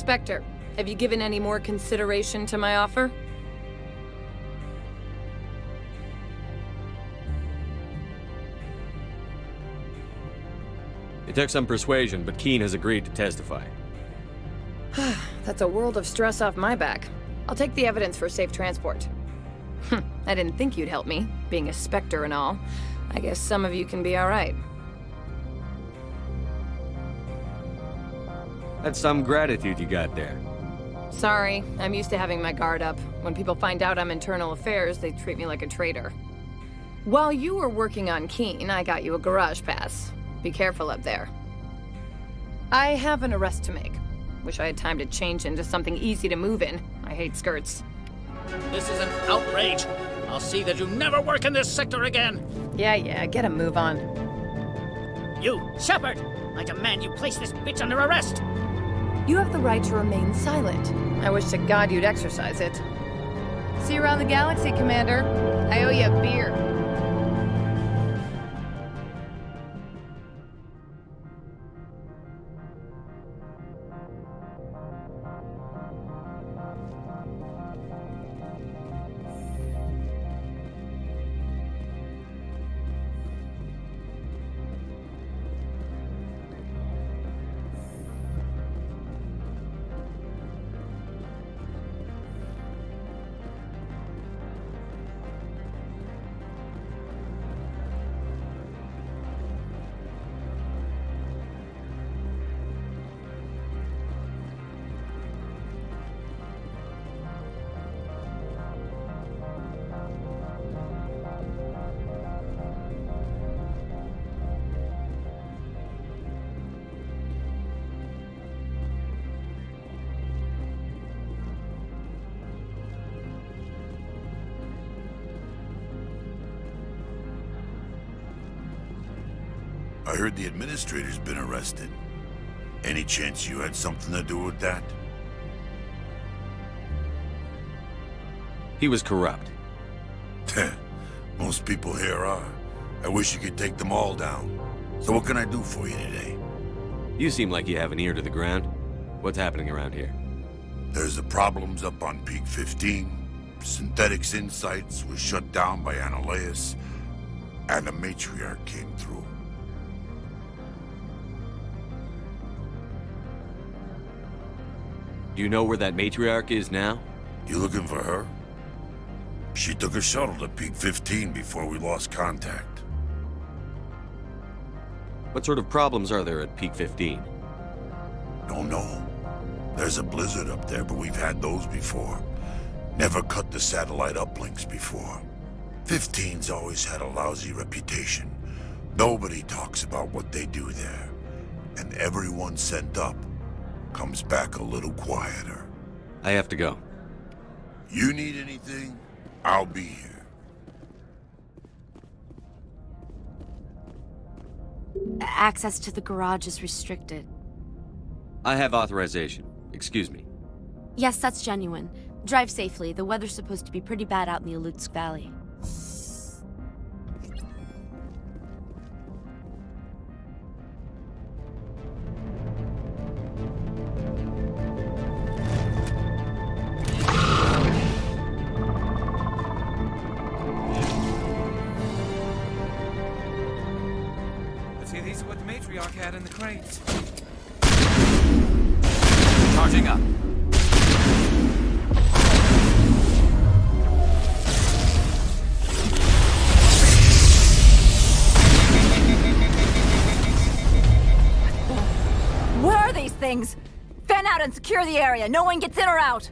Spectre, have you given any more consideration to my offer? It took some persuasion, but Keen has agreed to testify. That's a world of stress off my back. I'll take the evidence for safe transport. I didn't think you'd help me, being a Spectre and all. I guess some of you can be alright. That's some gratitude you got there. Sorry, I'm used to having my guard up. When people find out I'm internal affairs, they treat me like a traitor. While you were working on Keen, I got you a garage pass. Be careful up there. I have an arrest to make. Wish I had time to change into something easy to move in. I hate skirts. This is an outrage. I'll see that you never work in this sector again. Yeah, get a move on. You, Shepard! I demand you place this bitch under arrest! You have the right to remain silent. I wish to God you'd exercise it. See you around the galaxy, Commander. I owe you a beer. I heard the administrator's been arrested. Any chance you had something to do with that? He was corrupt. Most people here are. I wish you could take them all down. So what can I do for you today? You seem like you have an ear to the ground. What's happening around here? There's the problems up on Peak 15. Synthetics Insights was shut down by Annihilus, and the Matriarch came through. Do you know where that matriarch is now? You looking for her? She took a shuttle to Peak 15 before we lost contact. What sort of problems are there at Peak 15? Don't know. There's a blizzard up there, but we've had those before. Never cut the satellite uplinks before. 15's always had a lousy reputation. Nobody talks about what they do there. And everyone sent up comes back a little quieter. I have to go. You need anything? I'll be here. Access to the garage is restricted. I have authorization. Excuse me. Yes, that's genuine. Drive safely. The weather's supposed to be pretty bad out in the Alutsk Valley. These are what the Matriarch had in the crates. Charging up. Where are these things? Fan out and secure the area. No one gets in or out.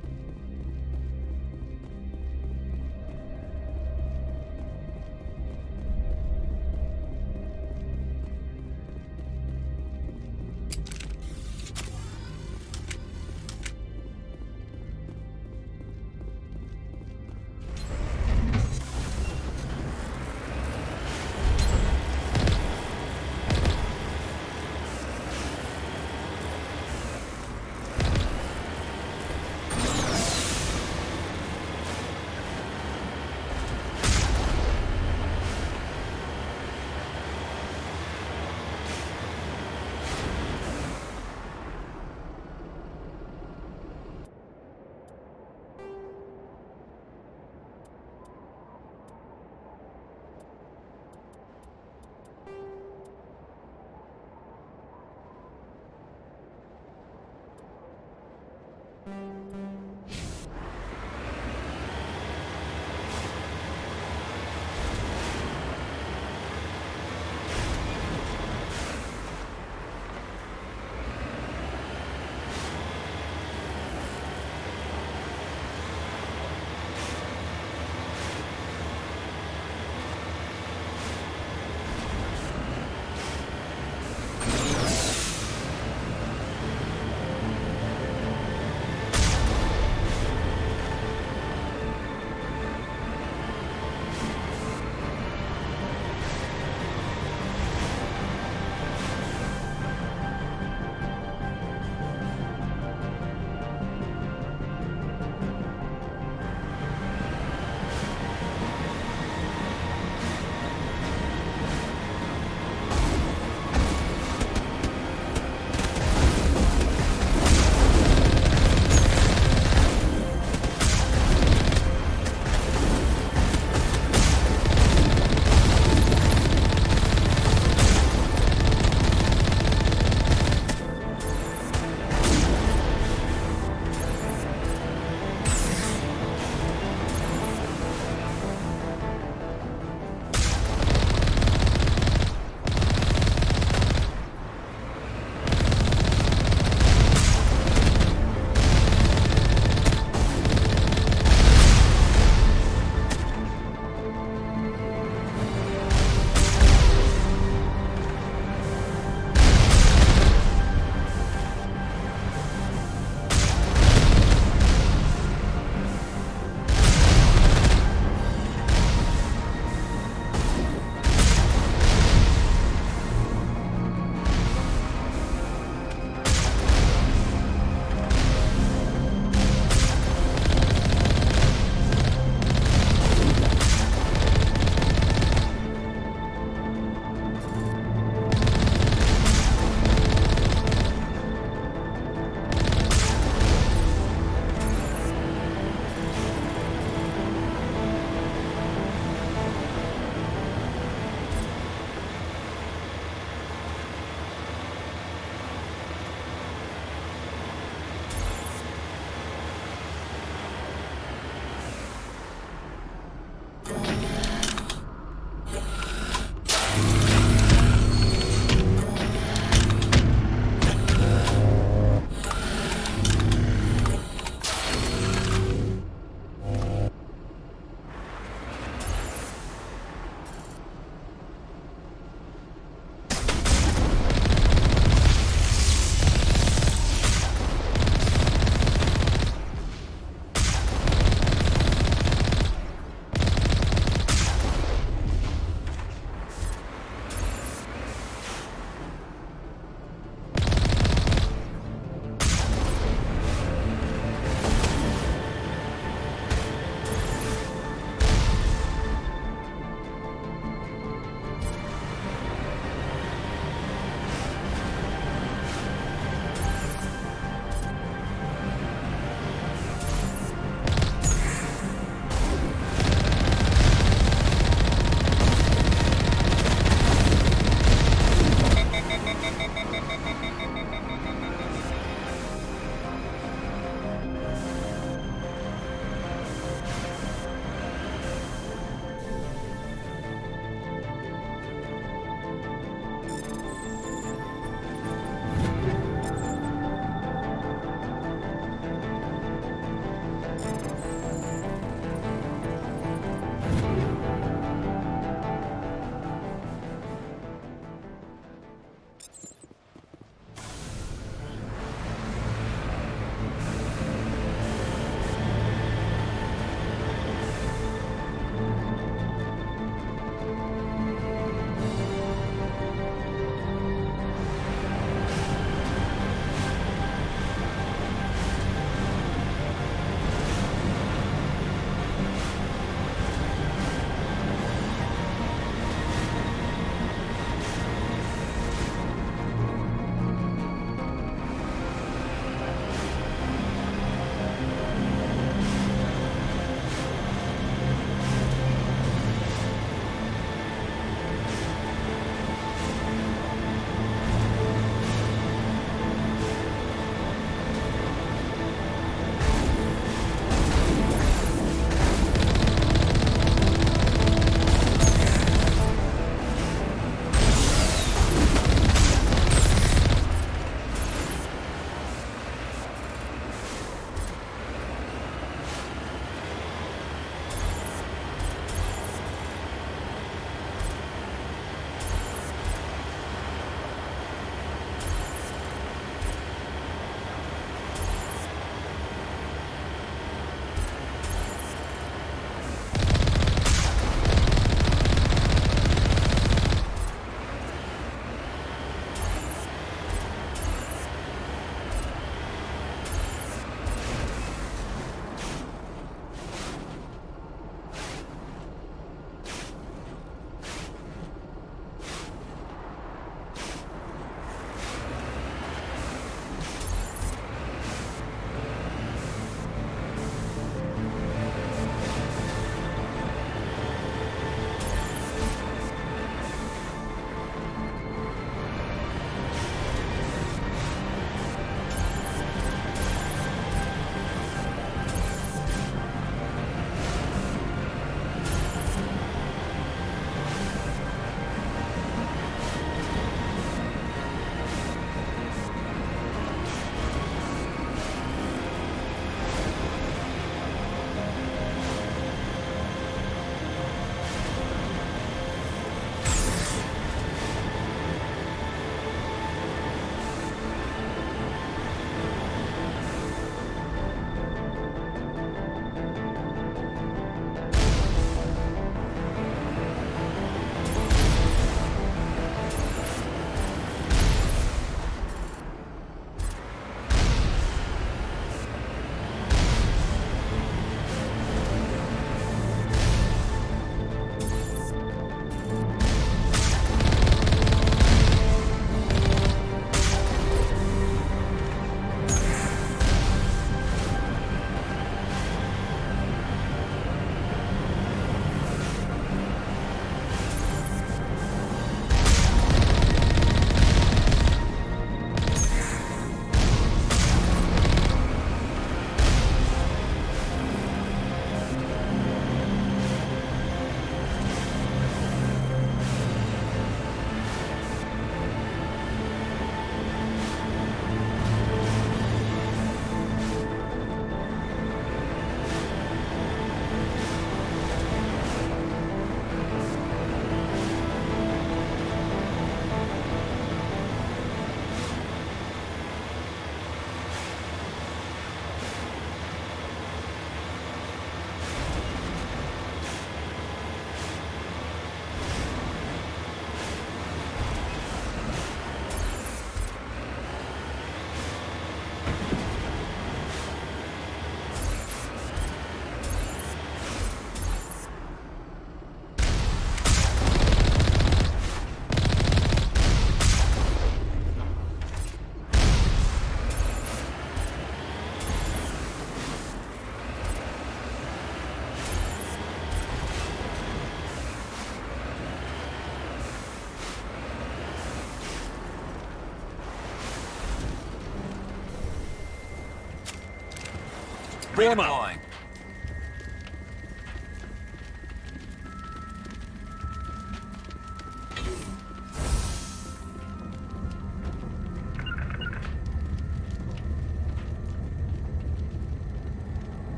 Form up. Redeploying.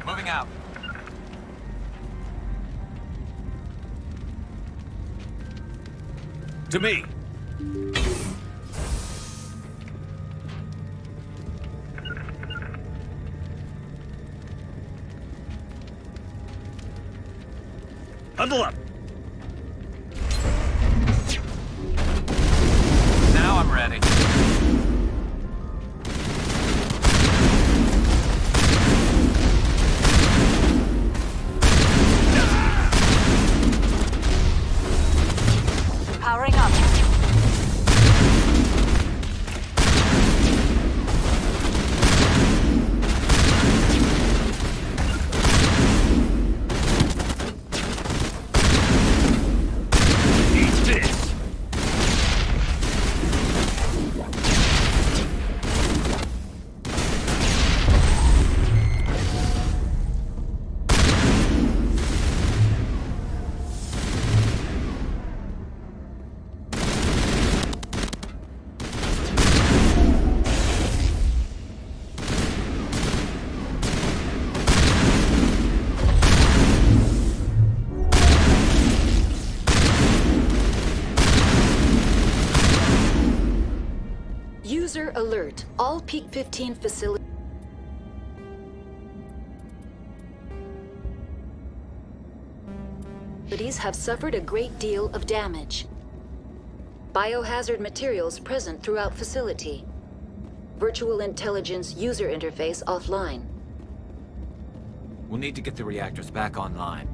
Moving out. To me. Huddle up. Now I'm ready. Powering up. Eat this. User alert. All Peak 15 facilities have suffered a great deal of damage. Biohazard materials present throughout facility. Virtual intelligence user interface offline. We'll need to get the reactors back online.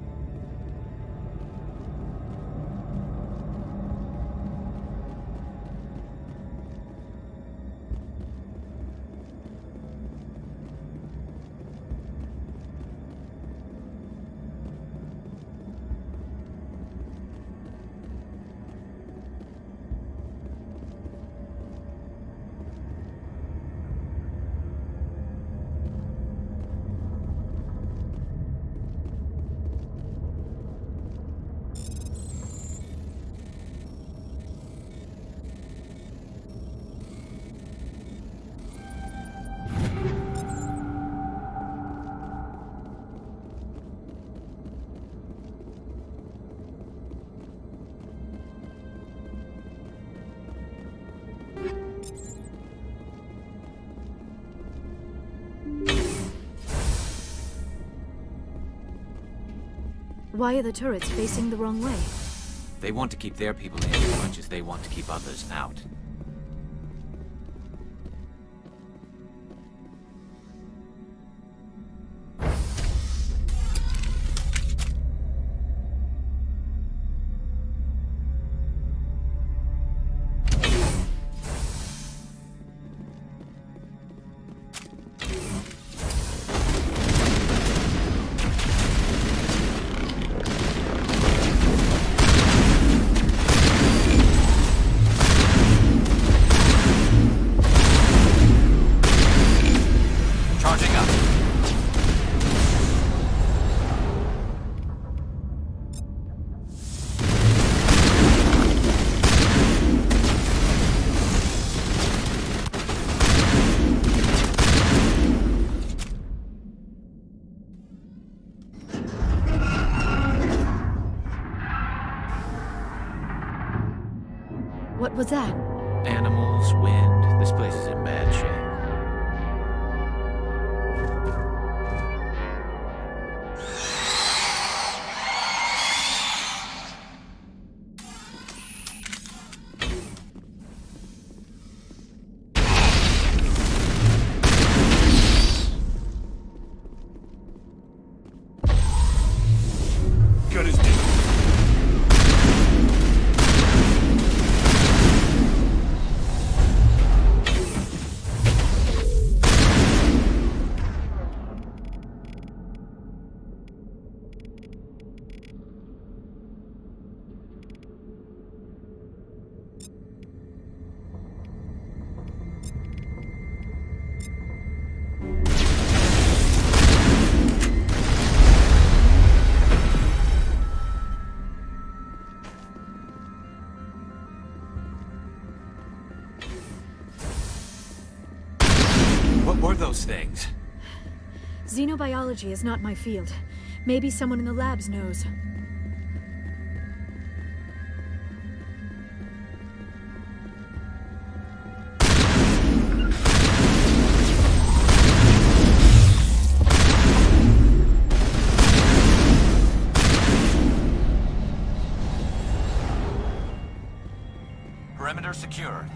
Why are the turrets facing the wrong way? They want to keep their people in as much as they want to keep others out. What was that? Animals, wind, this place is in bad shape. Got his name. What were those things? Xenobiology is not my field. Maybe someone in the labs knows. Perimeter secured.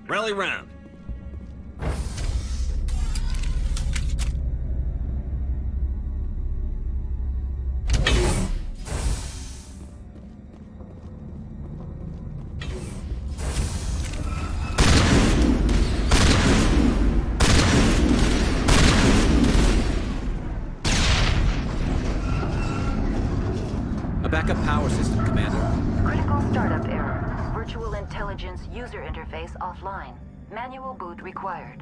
Rally round. A backup power system, Commander. Critical startup error. Virtual intelligence user interface offline. Manual boot required.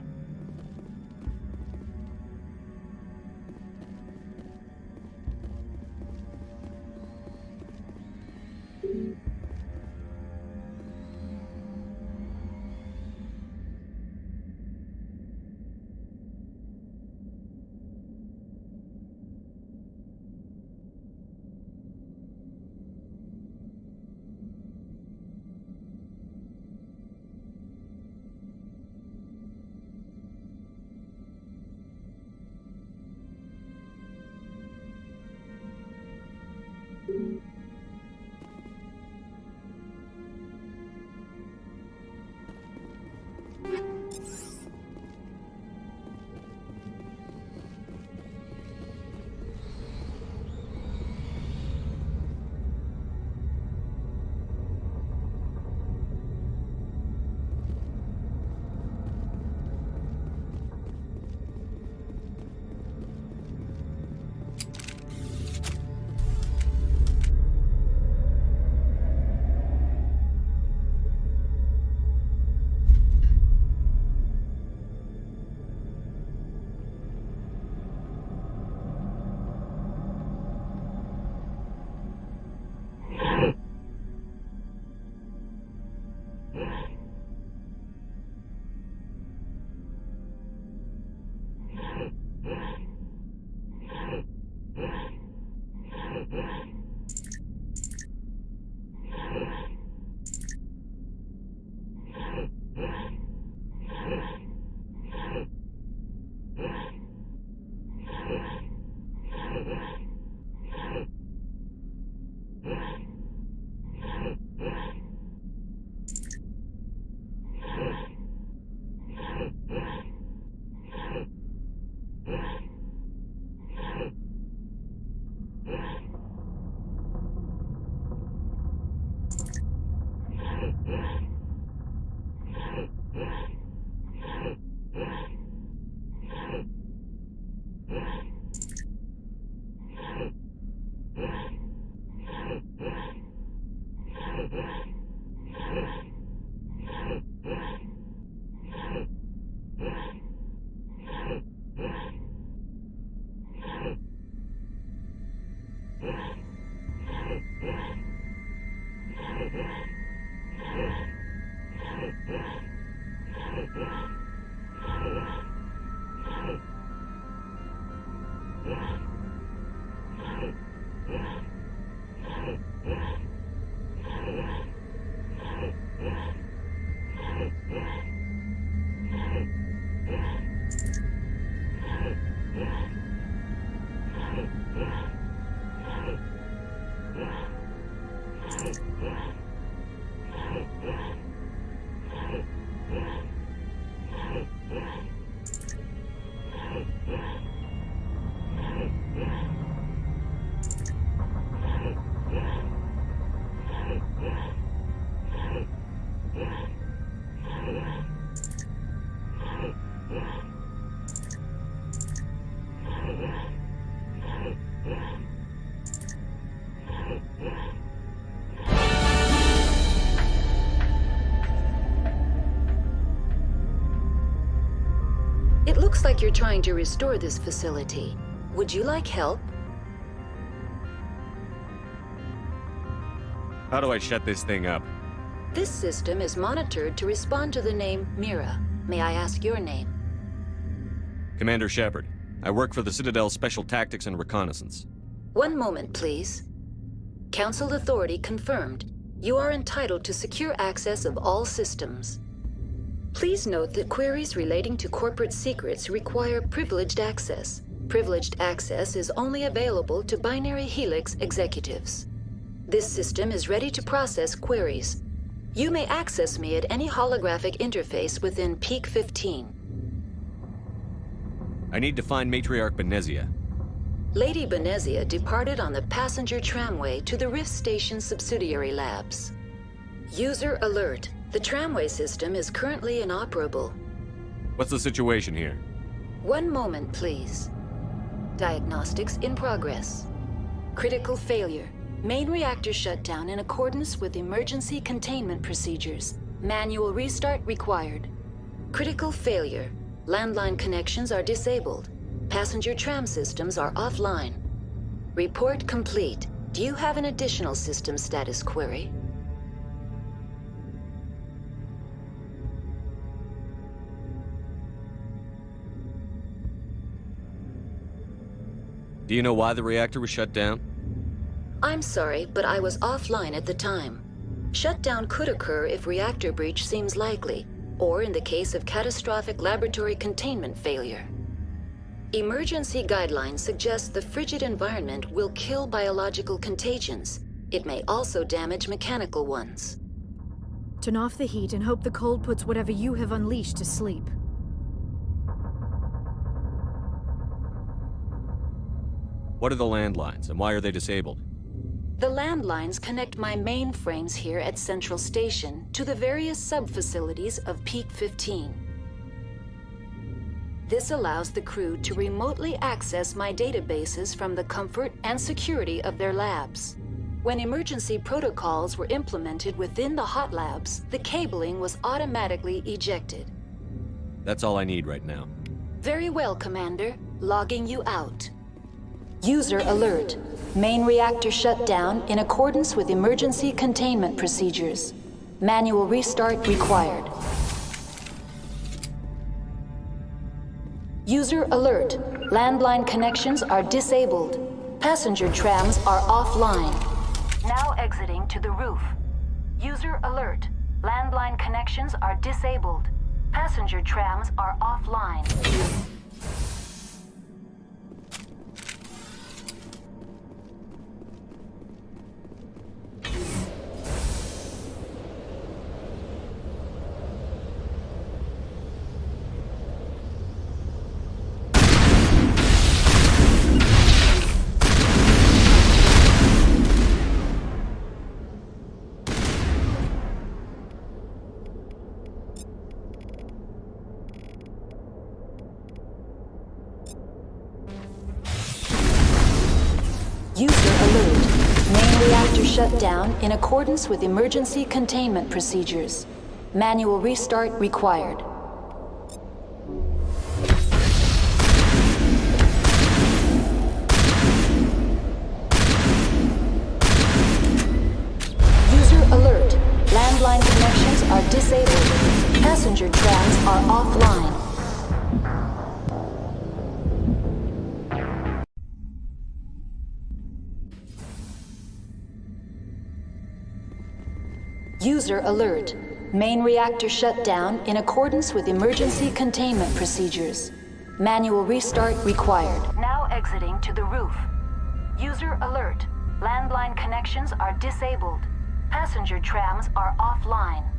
It looks like you're trying to restore this facility. Would you like help? How do I shut this thing up? This system is monitored to respond to the name Mira. May I ask your name? Commander Shepard. I work for the Citadel's Special Tactics and Reconnaissance. One moment, please. Council authority confirmed. You are entitled to secure access of all systems. Please note that queries relating to corporate secrets require privileged access. Privileged access is only available to Binary Helix executives. This system is ready to process queries. You may access me at any holographic interface within Peak 15. I need to find Matriarch Benezia. Lady Benezia departed on the passenger tramway to the Rift Station subsidiary labs. User alert. The tramway system is currently inoperable. What's the situation here? One moment, please. Diagnostics in progress. Critical failure. Main reactor shut down in accordance with emergency containment procedures. Manual restart required. Critical failure. Landline connections are disabled. Passenger tram systems are offline. Report complete. Do you have an additional system status query? Do you know why the reactor was shut down? I'm sorry, but I was offline at the time. Shutdown could occur if reactor breach seems likely, or in the case of catastrophic laboratory containment failure. Emergency guidelines suggest the frigid environment will kill biological contagions. It may also damage mechanical ones. Turn off the heat and hope the cold puts whatever you have unleashed to sleep. What are the landlines, and why are they disabled? The landlines connect my mainframes here at Central Station to the various sub-facilities of Peak 15. This allows the crew to remotely access my databases from the comfort and security of their labs. When emergency protocols were implemented within the hot labs, the cabling was automatically ejected. That's all I need right now. Very well, Commander. Logging you out. User alert. Main reactor shut down in accordance with emergency containment procedures. Manual restart required. User alert. Landline connections are disabled. Passenger trams are offline. Now exiting to the roof. User alert. Landline connections are disabled. Passenger trams are offline. Shut down in accordance with emergency containment procedures. Manual restart required. User alert. Landline connections are disabled. Passenger trams are offline. User alert. Main reactor shut down in accordance with emergency containment procedures. Manual restart required. Now exiting to the roof. User alert. Landline connections are disabled. Passenger trams are offline.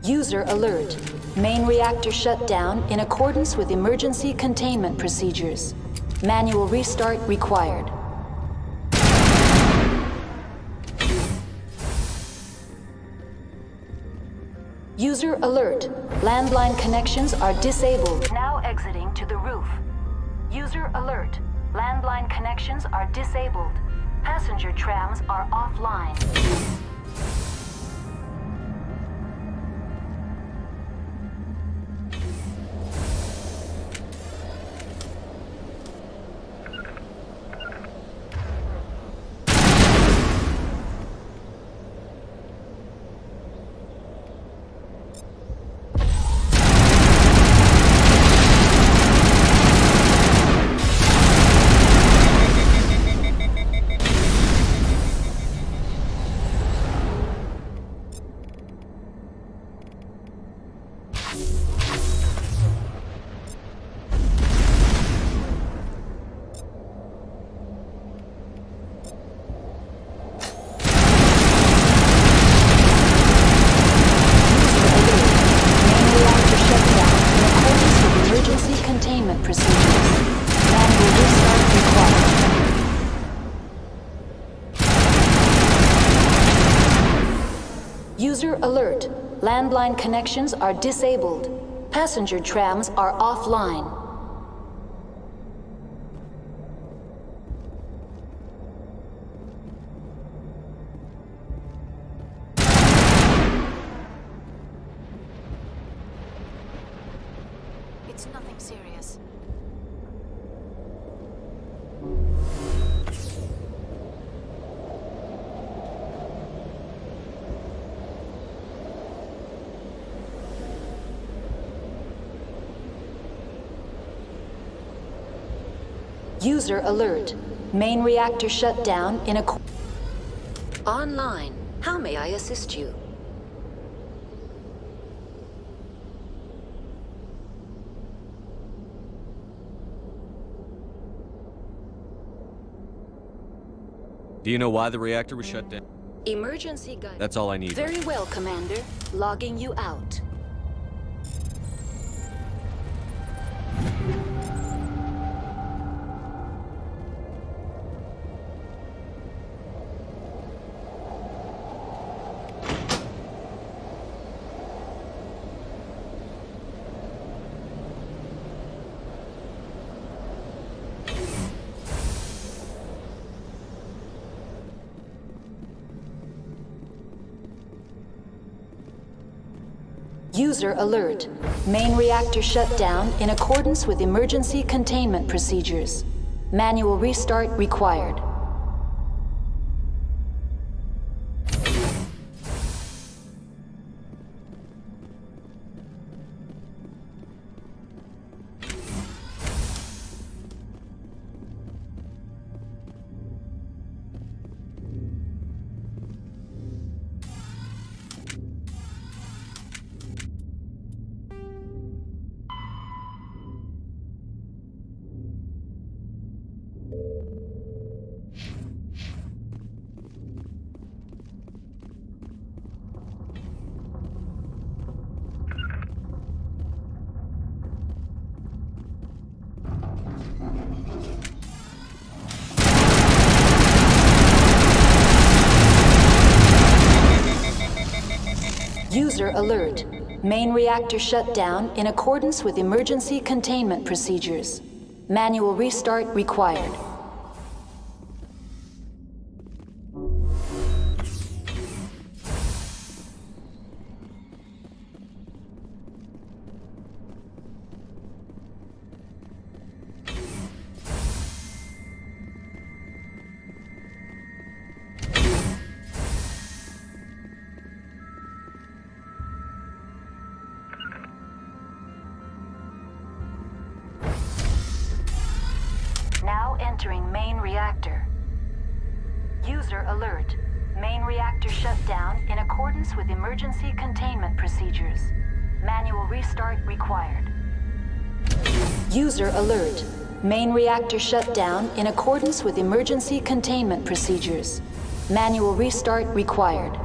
User alert. Main reactor shut down in accordance with emergency containment procedures. Manual restart required. User alert. Landline connections are disabled. Now exiting to the roof. User alert. Landline connections are disabled. Passenger trams are offline. User alert. Landline connections are disabled. Passenger trams are offline. It's nothing serious. User alert. Main reactor shut down in a... Online. How may I assist you? Do you know why the reactor was shut down? Emergency guide. That's all I need. Very well, Commander. Logging you out. User alert. Main reactor shut down in accordance with emergency containment procedures. Manual restart required. User alert. Main reactor shut down in accordance with emergency containment procedures. Manual restart required. Now entering main reactor. User alert. Main reactor shut down in accordance with emergency containment procedures. Manual restart required. User alert. Main reactor shut down in accordance with emergency containment procedures. Manual restart required.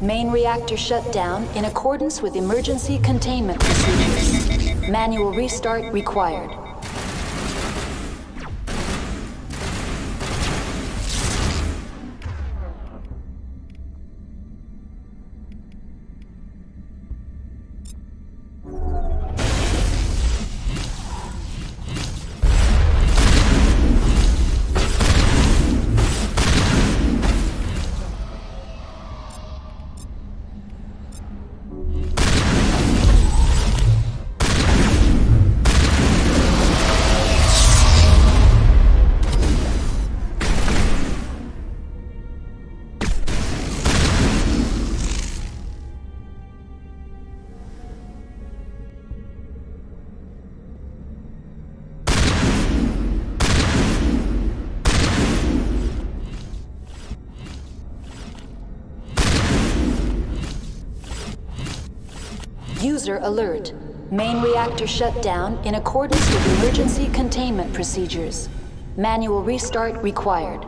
Main reactor shut down in accordance with emergency containment procedures. Manual restart required. User alert. Main reactor shut down in accordance with emergency containment procedures. Manual restart required.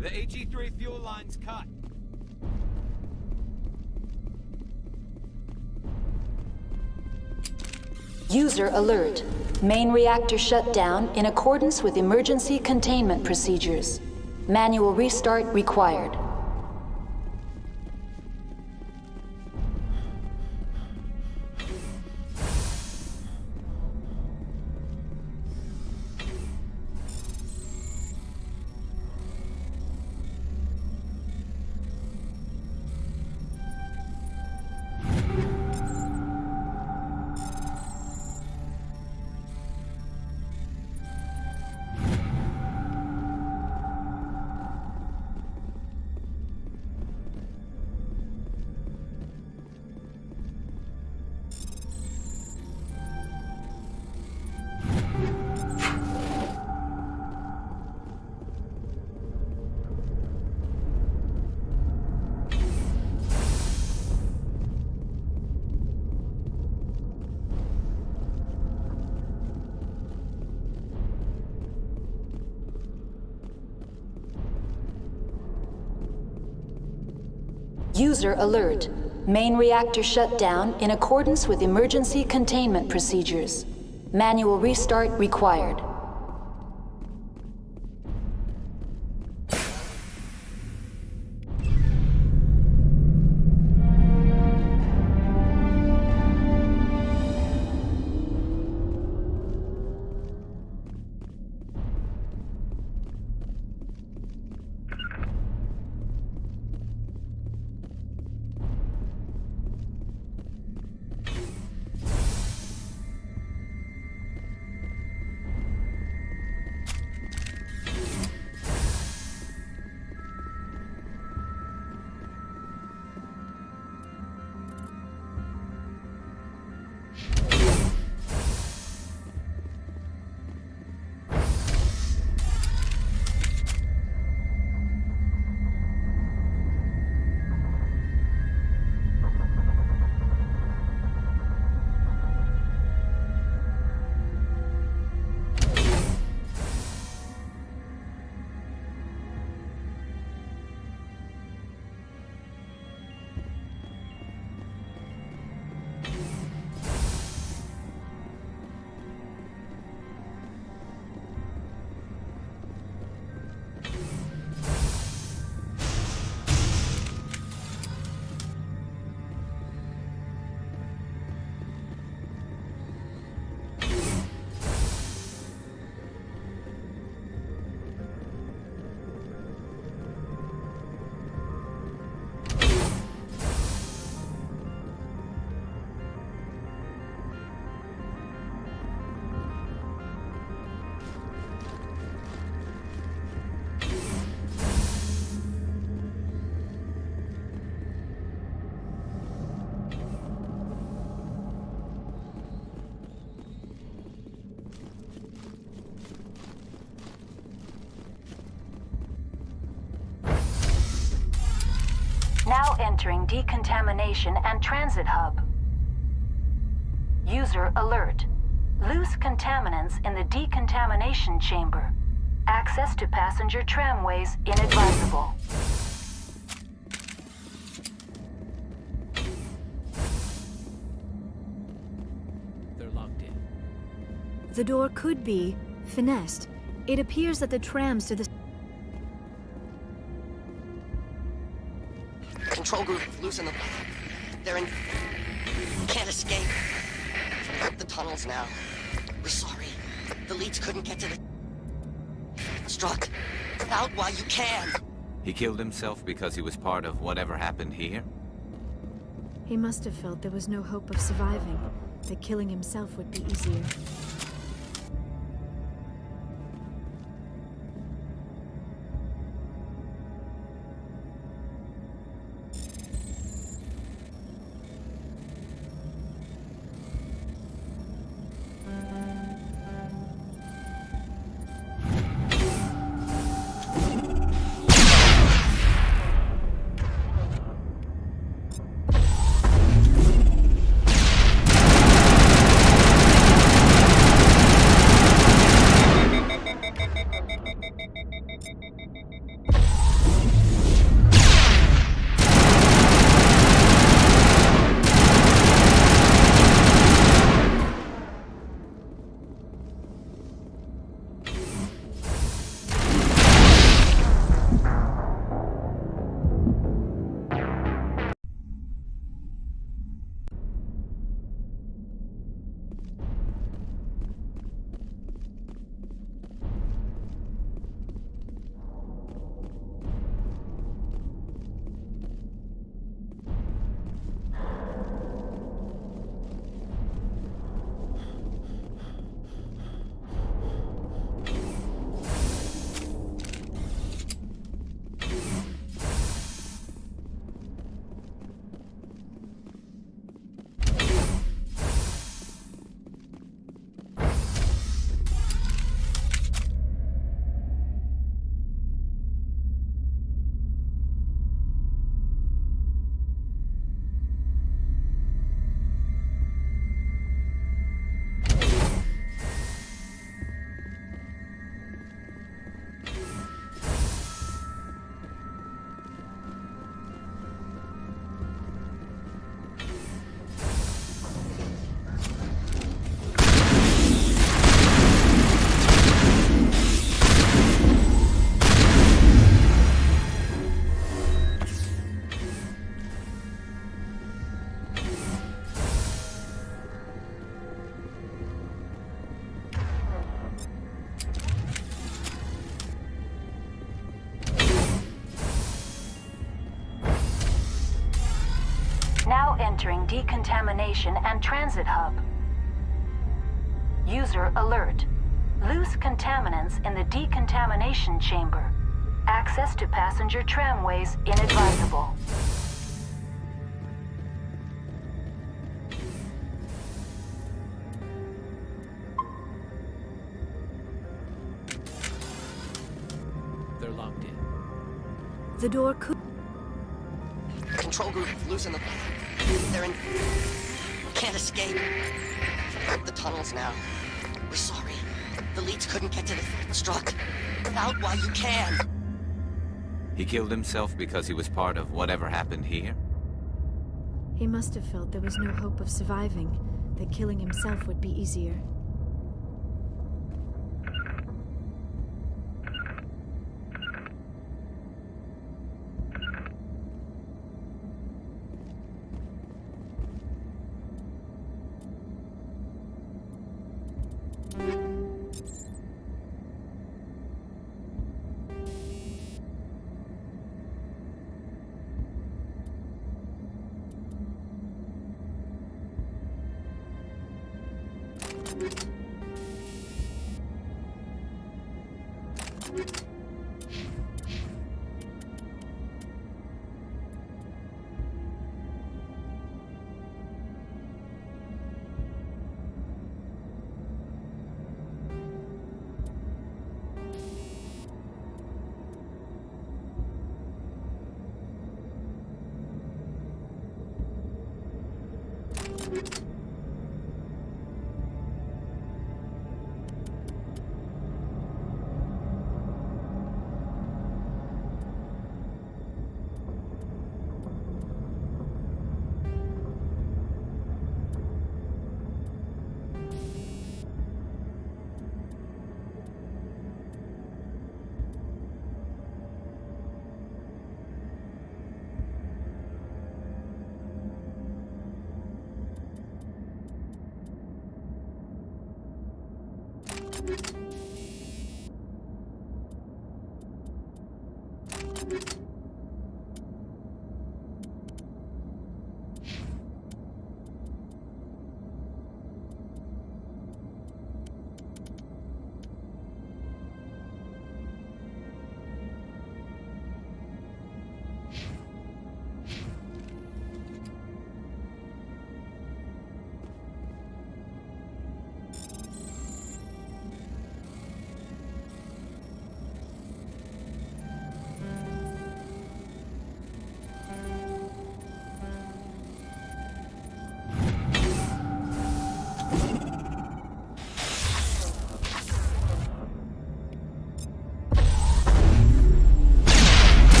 The HE3 fuel line's cut. User alert. Main reactor shut down in accordance with emergency containment procedures. Manual restart required. User alert. Main reactor shut down in accordance with emergency containment procedures. Manual restart required. Now entering decontamination and transit hub. User alert. Loose contaminants in the decontamination chamber. Access to passenger tramways inadvisable. They're locked in. The door could be finessed. It appears that the trams to the... Control group, loosen them. They're in... Can't escape. Up the tunnels now. We're sorry. The leads couldn't get to the... Struck. Out while you can. He killed himself because he was part of whatever happened here? He must have felt there was no hope of surviving, that killing himself would be easier. entering decontamination and transit hub. User alert. Loose contaminants in the decontamination chamber. Access to passenger tramways inadvisable. They're locked in. The door could... Control group losing the... They're in... Can't escape. The tunnels now. We're sorry. The leads couldn't get to the struck. Out while you can. He killed himself because he was part of whatever happened here? He must have felt there was no hope of surviving, that killing himself would be easier.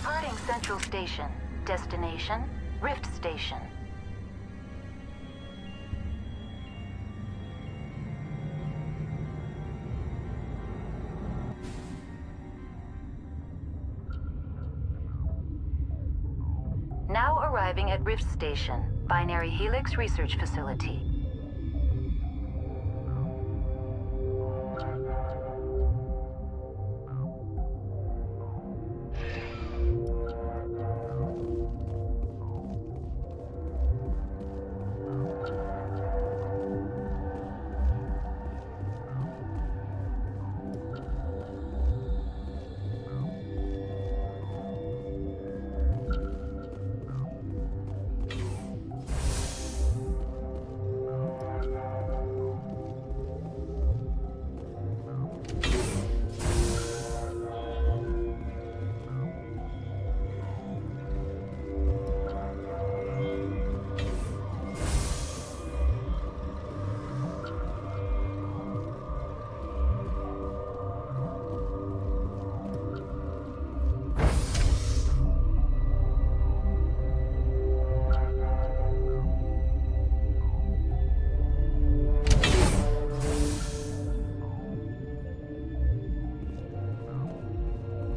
Departing Central Station. Destination, Rift Station. Now arriving at Rift Station, Binary Helix Research Facility.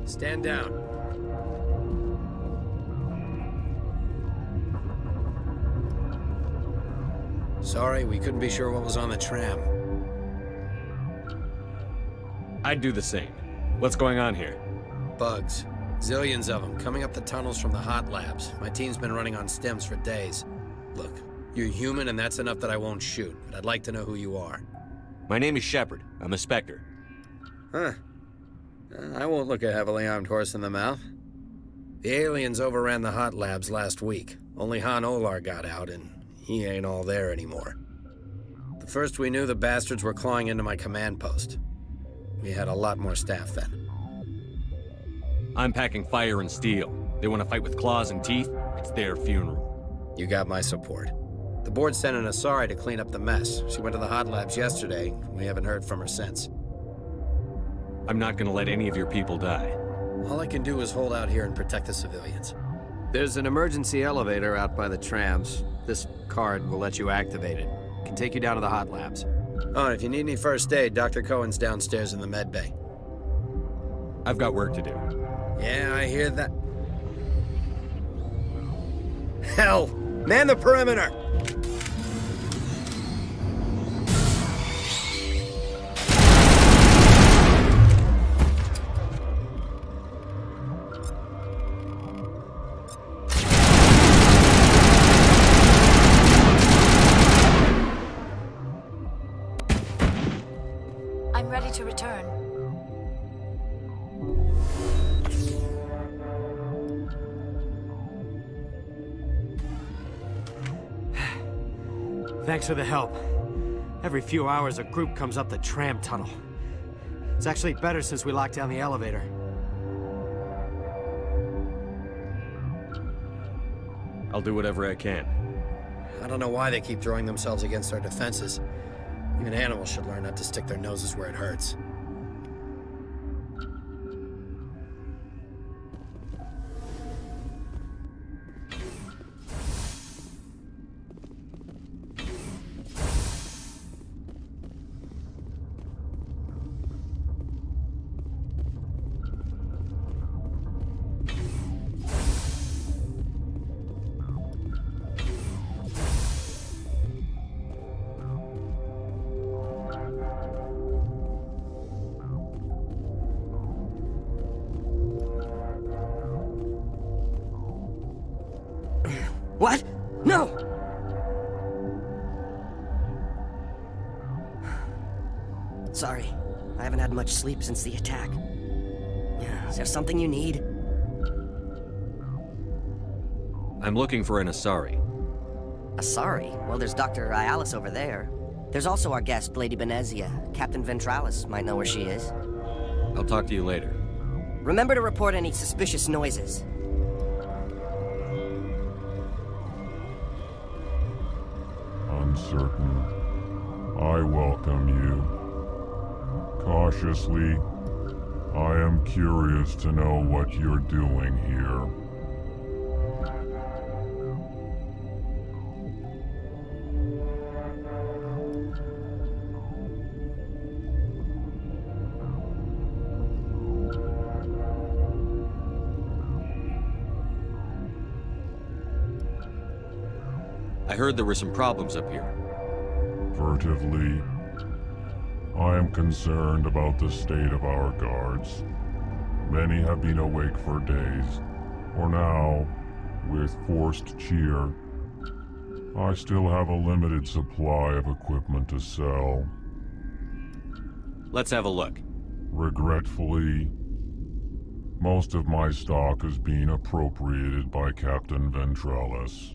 Stand down. Sorry, we couldn't be sure what was on the tram. I'd do the same. What's going on here? Bugs. Zillions of them, coming up the tunnels from the hot labs. My team's been running on stems for days. Look, you're human and that's enough that I won't shoot, but I'd like to know who you are. My name is Shepard. I'm a Spectre. Huh. I won't look a heavily armed horse in the mouth. The aliens overran the hot labs last week. Only Han Olar got out, and he ain't all there anymore. The first we knew, the bastards were clawing into my command post. We had a lot more staff then. I'm packing fire and steel. They want to fight with claws and teeth? It's their funeral. You got my support. The board sent an Asari to clean up the mess. She went to the hot labs yesterday. We haven't heard from her since. I'm not gonna let any of your people die. All I can do is hold out here and protect the civilians. There's an emergency elevator out by the trams. This card will let you activate it. Can take you down to the hot labs. Oh, and if you need any first aid, Dr. Cohen's downstairs in the med bay. I've got work to do. Yeah, I hear that. Hell! Man the perimeter! I'm ready to return. Thanks for the help. Every few hours, a group comes up the tram tunnel. It's actually better since we locked down the elevator. I'll do whatever I can. I don't know why they keep throwing themselves against our defenses. Even animals should learn not to stick their noses where it hurts. What? No! Sorry, I haven't had much sleep since the attack. Is there something you need? I'm looking for an Asari. Asari? Well, there's Dr. Ialis over there. There's also our guest, Lady Benezia. Captain Ventralis might know where she is. I'll talk to you later. Remember to report any suspicious noises. Uncertain. I welcome you. Cautiously, I am curious to know what you're doing here. I heard there were some problems up here. Furtively, I am concerned about the state of our guards. Many have been awake for days, or now, with forced cheer. I still have a limited supply of equipment to sell. Let's have a look. Regretfully, most of my stock is being appropriated by Captain Ventrellis.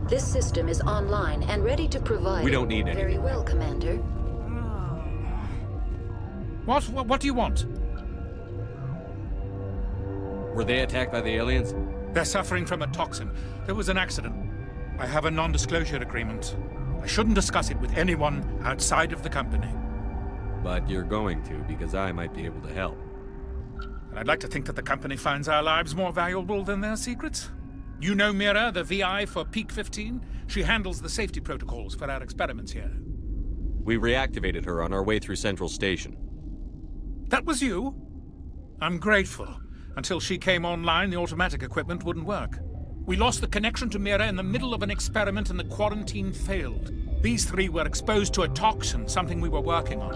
This system is online and ready to provide... We don't need any. Very well, Commander. What do you want? Were they attacked by the aliens? They're suffering from a toxin. There was an accident. I have a non-disclosure agreement. I shouldn't discuss it with anyone outside of the company. But you're going to, because I might be able to help. And I'd like to think that the company finds our lives more valuable than their secrets. You know Mira, the VI for Peak 15? She handles the safety protocols for our experiments here. We reactivated her on our way through Central Station. That was you? I'm grateful. Until she came online, the automatic equipment wouldn't work. We lost the connection to Mira in the middle of an experiment and the quarantine failed. These three were exposed to a toxin, something we were working on.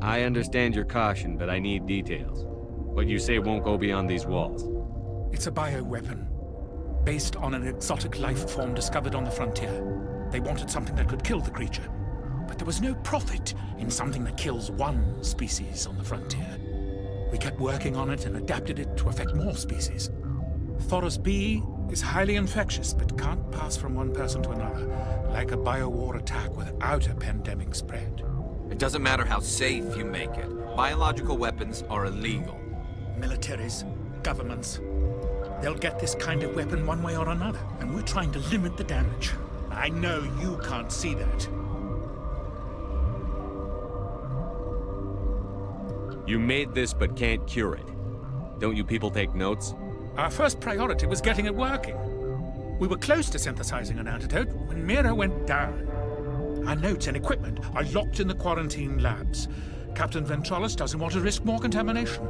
I understand your caution, but I need details. What you say won't go beyond these walls. It's a bioweapon, based on an exotic life form discovered on the frontier. They wanted something that could kill the creature. But there was no profit in something that kills one species on the frontier. We kept working on it and adapted it to affect more species. Thoros B is highly infectious, but can't pass from one person to another, like a biowar attack without a pandemic spread. It doesn't matter how safe you make it. Biological weapons are illegal. Militaries, governments, they'll get this kind of weapon one way or another, and we're trying to limit the damage. I know you can't see that. You made this but can't cure it. Don't you people take notes? Our first priority was getting it working. We were close to synthesizing an antidote when Mira went down. Our notes and equipment are locked in the quarantine labs. Captain Ventralis doesn't want to risk more contamination.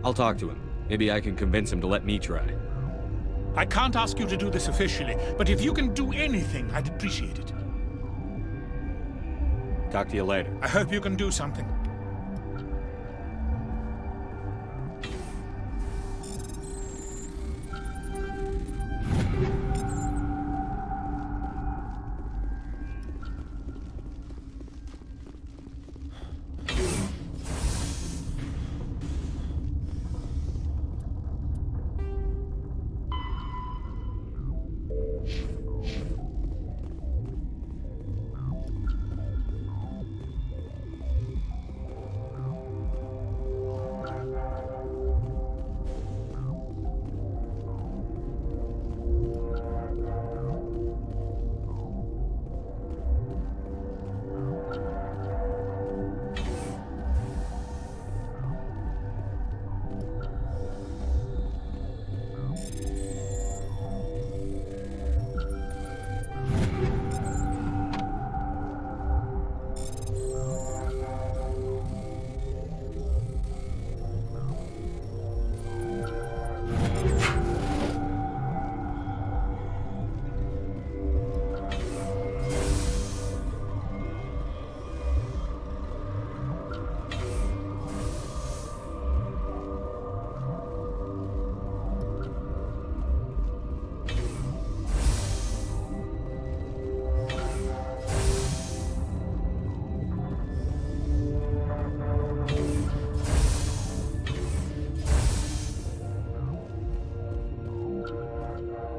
I'll talk to him. Maybe I can convince him to let me try. I can't ask you to do this officially, but if you can do anything, I'd appreciate it. Talk to you later. I hope you can do something.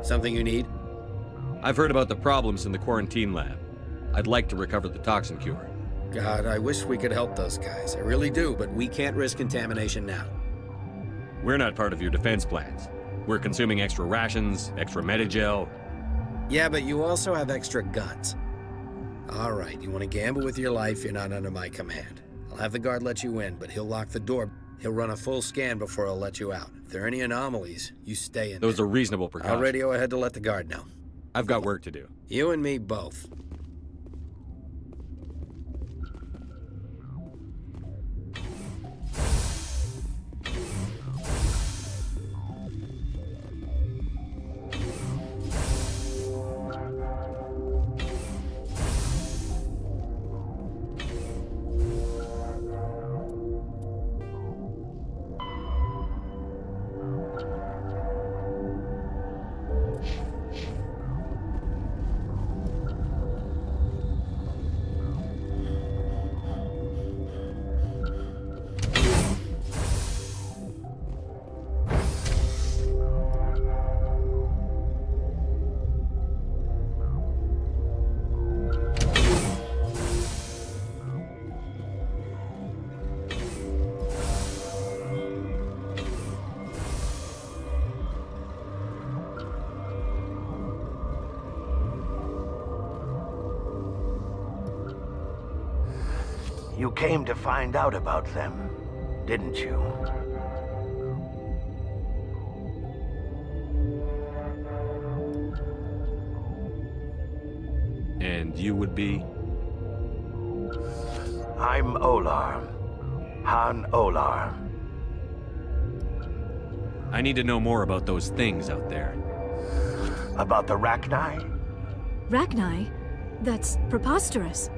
Something you need? I've heard about the problems in the quarantine lab. I'd like to recover the toxin cure. God, I wish we could help those guys. I really do, but we can't risk contamination now. We're not part of your defense plans. We're consuming extra rations, extra metagel. Yeah, but you also have extra guns. All right, you want to gamble with your life, you're not under my command. I'll have the guard let you in, but he'll lock the door. He'll run a full scan before he'll let you out. If there are any anomalies, you stay in. Those are reasonable precautions. I'll radio ahead to let the guard know. I've got work to do. You and me both. You came to find out about them, didn't you? And you would be? I'm Olar. Han Olar. I need to know more about those things out there. About the Rachni? Rachni? That's preposterous.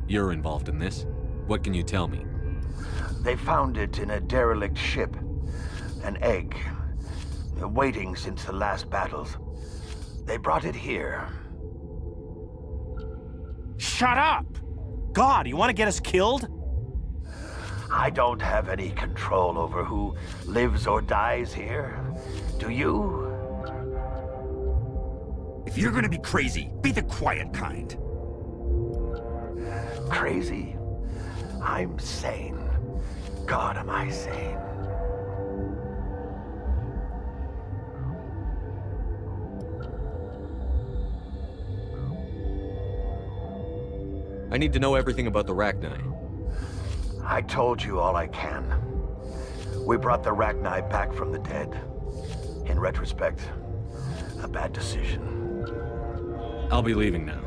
You're involved in this. What can you tell me? They found it in a derelict ship. An egg. Waiting since the last battles. They brought it here. Shut up! God, you want to get us killed? I don't have any control over who lives or dies here. Do you? If you're gonna be crazy, be the quiet kind. Crazy? I'm sane. God, am I sane. I need to know everything about the Rachni. I told you all I can. We brought the Rachni back from the dead. In retrospect, a bad decision. I'll be leaving now.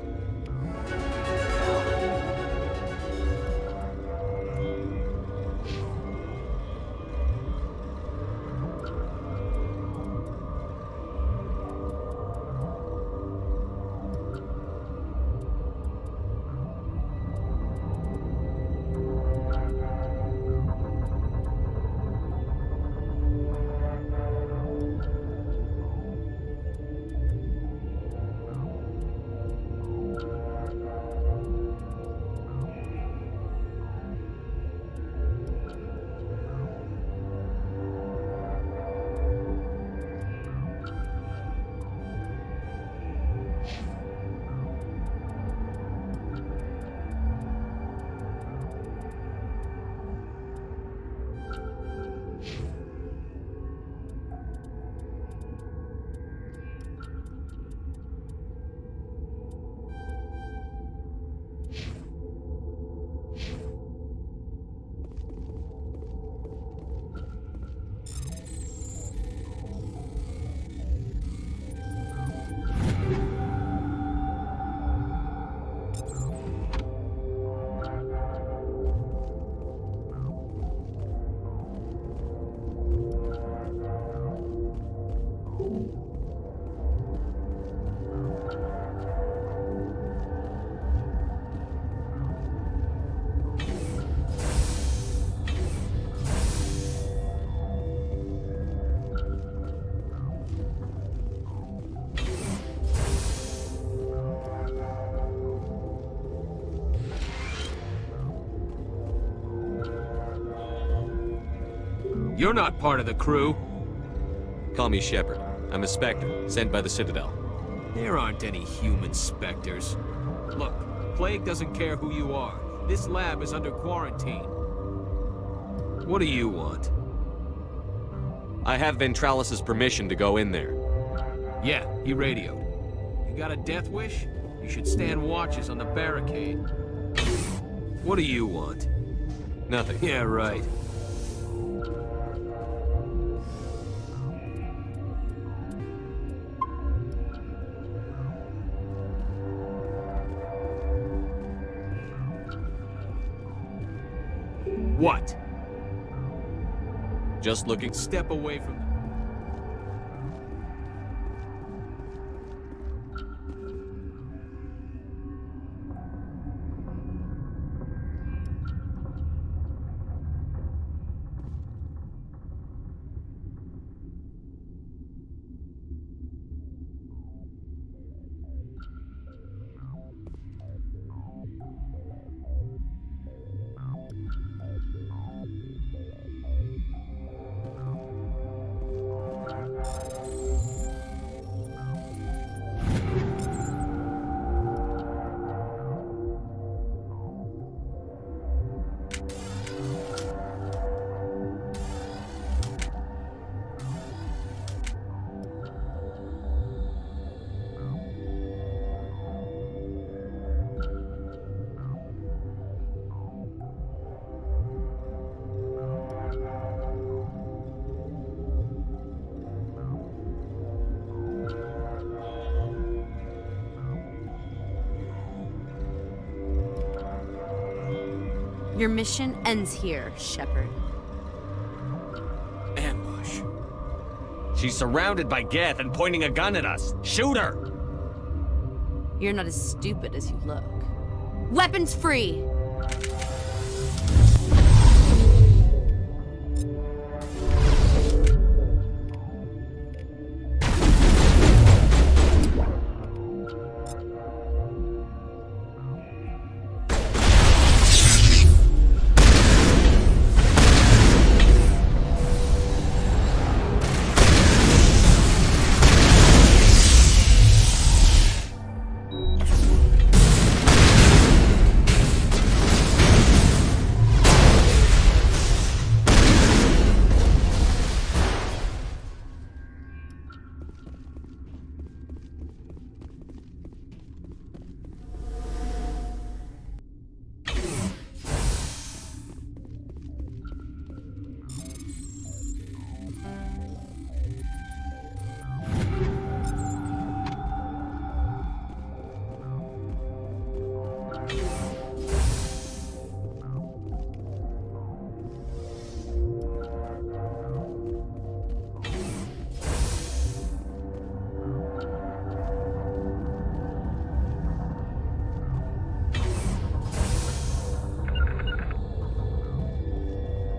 You're not part of the crew. Call me Shepard. I'm a Spectre, sent by the Citadel. There aren't any human Spectres. Look, Plague doesn't care who you are. This lab is under quarantine. What do you want? I have Ventralis's permission to go in there. Yeah, he radioed. You got a death wish? You should stand watches on the barricade. What do you want? Nothing. Yeah, right. What? Just looking. Step away from them. Your mission ends here, Shepard. Ambush. She's surrounded by Geth and pointing a gun at us. Shoot her! You're not as stupid as you look. Weapons free!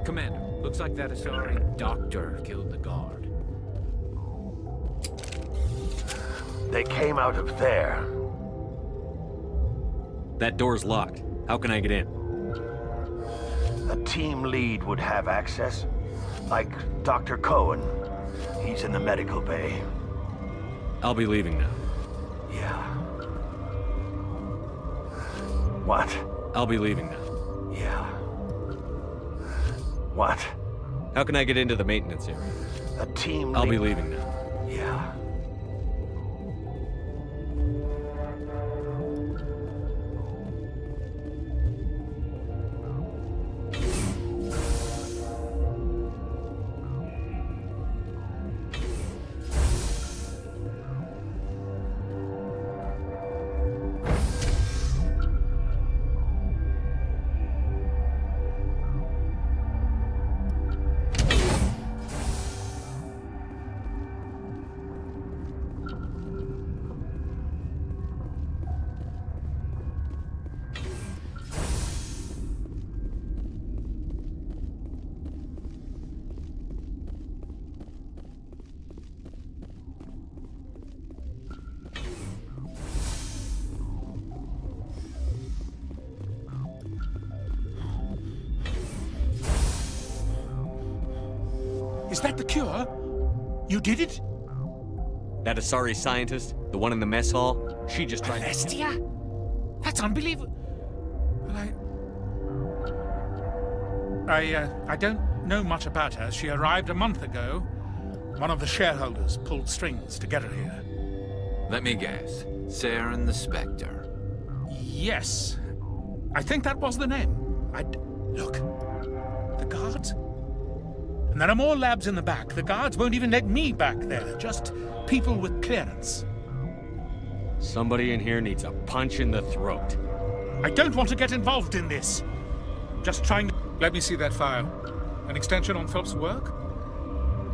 Commander, looks like that Asari doctor killed the guard. They came out of there. That door's locked. How can I get in? A team lead would have access. Like Dr. Cohen. He's in the medical bay. I'll be leaving now. Yeah. What? I'll be leaving now. Yeah. What? How can I get into the maintenance area? A team I'll lead. be leaving now. Yeah. Is that the cure? You did it? That Asari scientist, the one in the mess hall, she just tried Celestia? That's unbelievable. I don't know much about her. She arrived a month ago. One of the shareholders pulled strings to get her here. Let me guess. Saren the Spectre. Yes. I think that was the name. Look. The guards? And there are more labs in the back. The guards won't even let me back there. Just people with clearance. Somebody in here needs a punch in the throat. I don't want to get involved in this. I'm just trying to... Let me see that file. An extension on Phelps' work?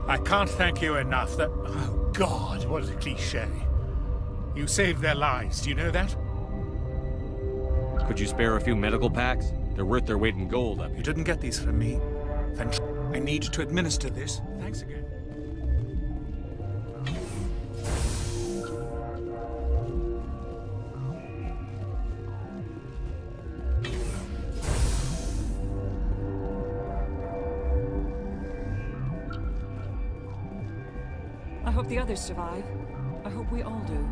I can't thank you enough. That... Oh, God, what a cliché. You saved their lives. Do you know that? Could you spare a few medical packs? They're worth their weight in gold up here. You didn't get these from me. Then I need to administer this. Thanks again. I hope the others survive. I hope we all do.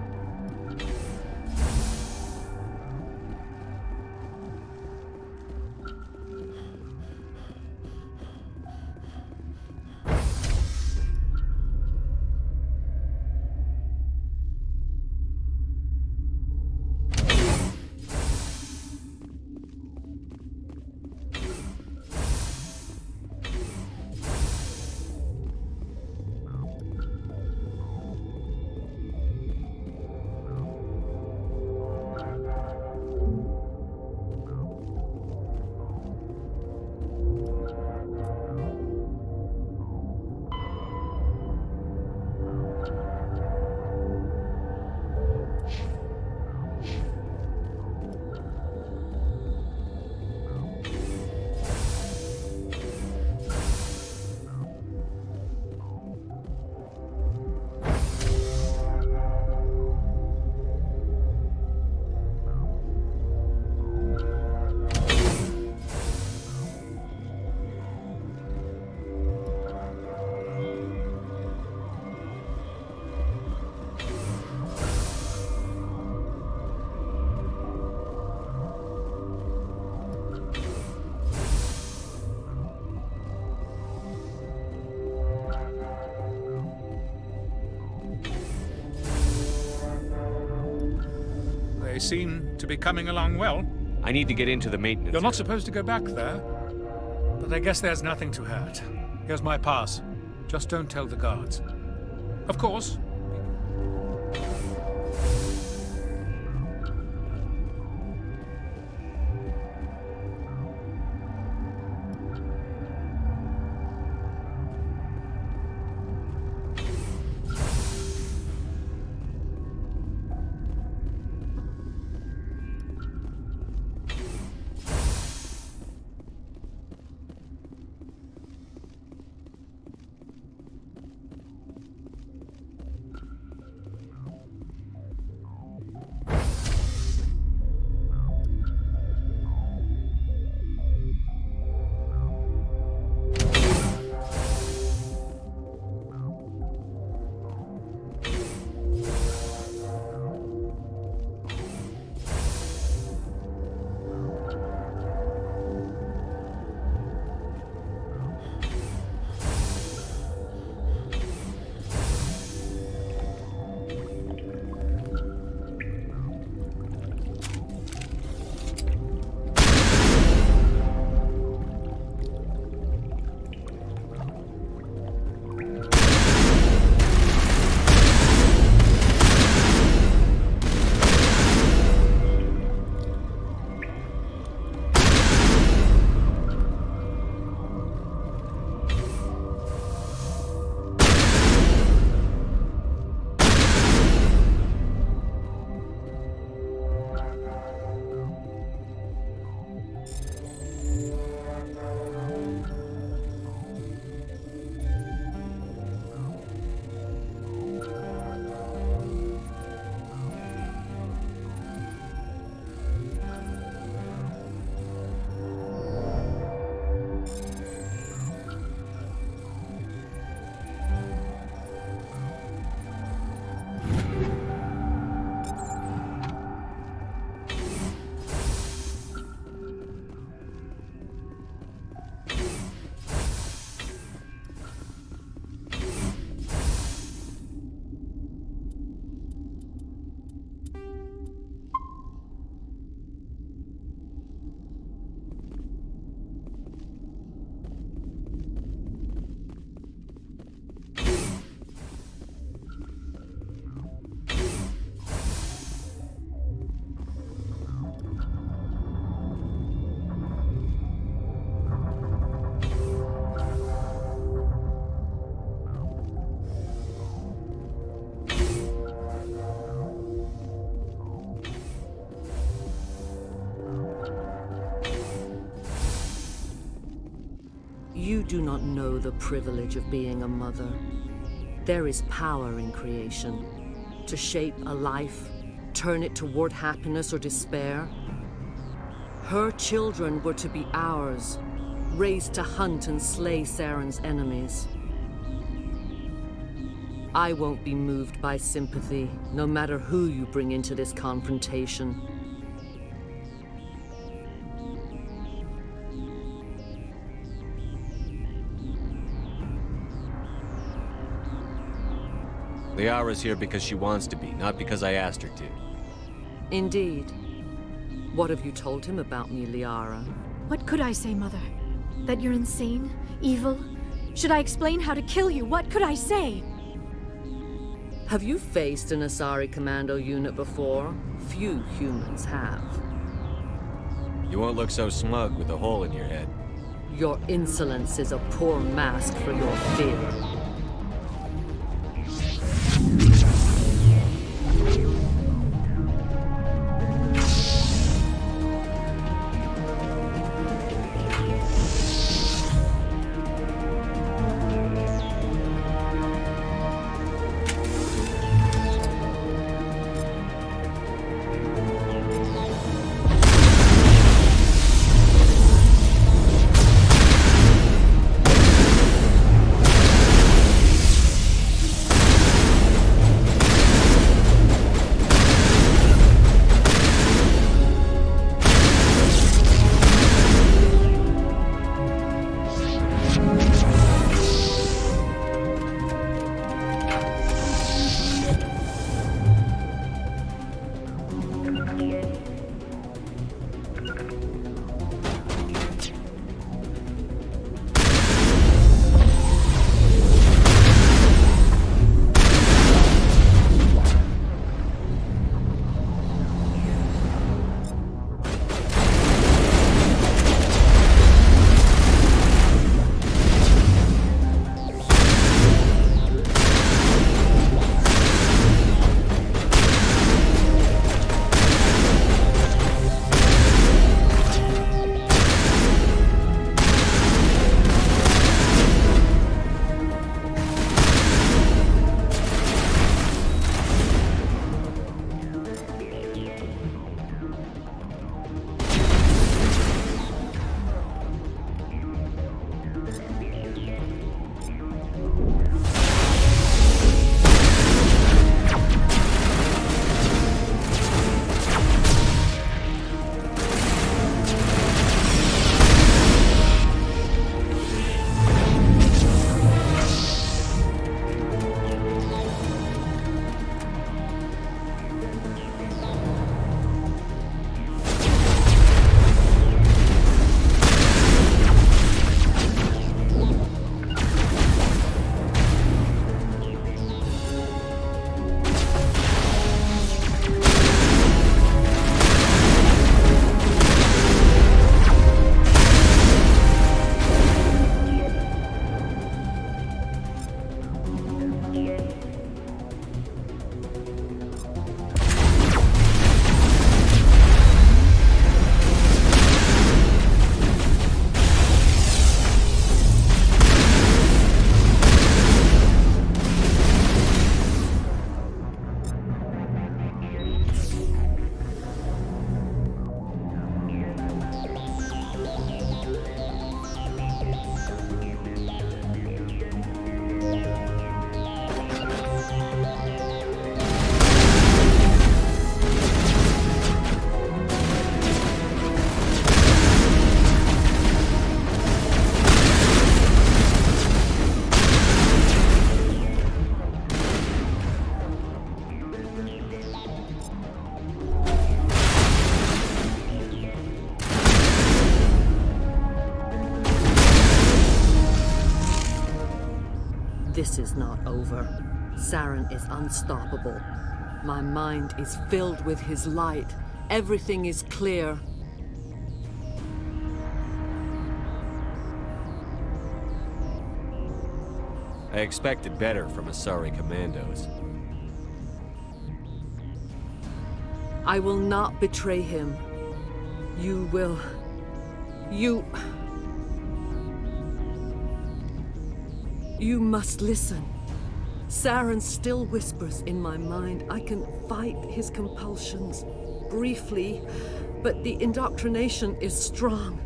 They seem to be coming along well. I need to get into the maintenance. You're not supposed to go back there. But I guess there's nothing to hurt. Here's my pass. Just don't tell the guards. Of course. You do not know the privilege of being a mother. There is power in creation. To shape a life, turn it toward happiness or despair. Her children were to be ours, raised to hunt and slay Saren's enemies. I won't be moved by sympathy, no matter who you bring into this confrontation. Liara's here because she wants to be, not because I asked her to. Indeed. What have you told him about me, Liara? What could I say, Mother? That you're insane? Evil? Should I explain how to kill you? What could I say? Have you faced an Asari commando unit before? Few humans have. You won't look so smug with a hole in your head. Your insolence is a poor mask for your fear. This is not over. Saren is unstoppable. My mind is filled with his light. Everything is clear. I expected better from Asari commandos. I will not betray him. You will... You must listen. Saren still whispers in my mind. I can fight his compulsions, briefly, but the indoctrination is strong.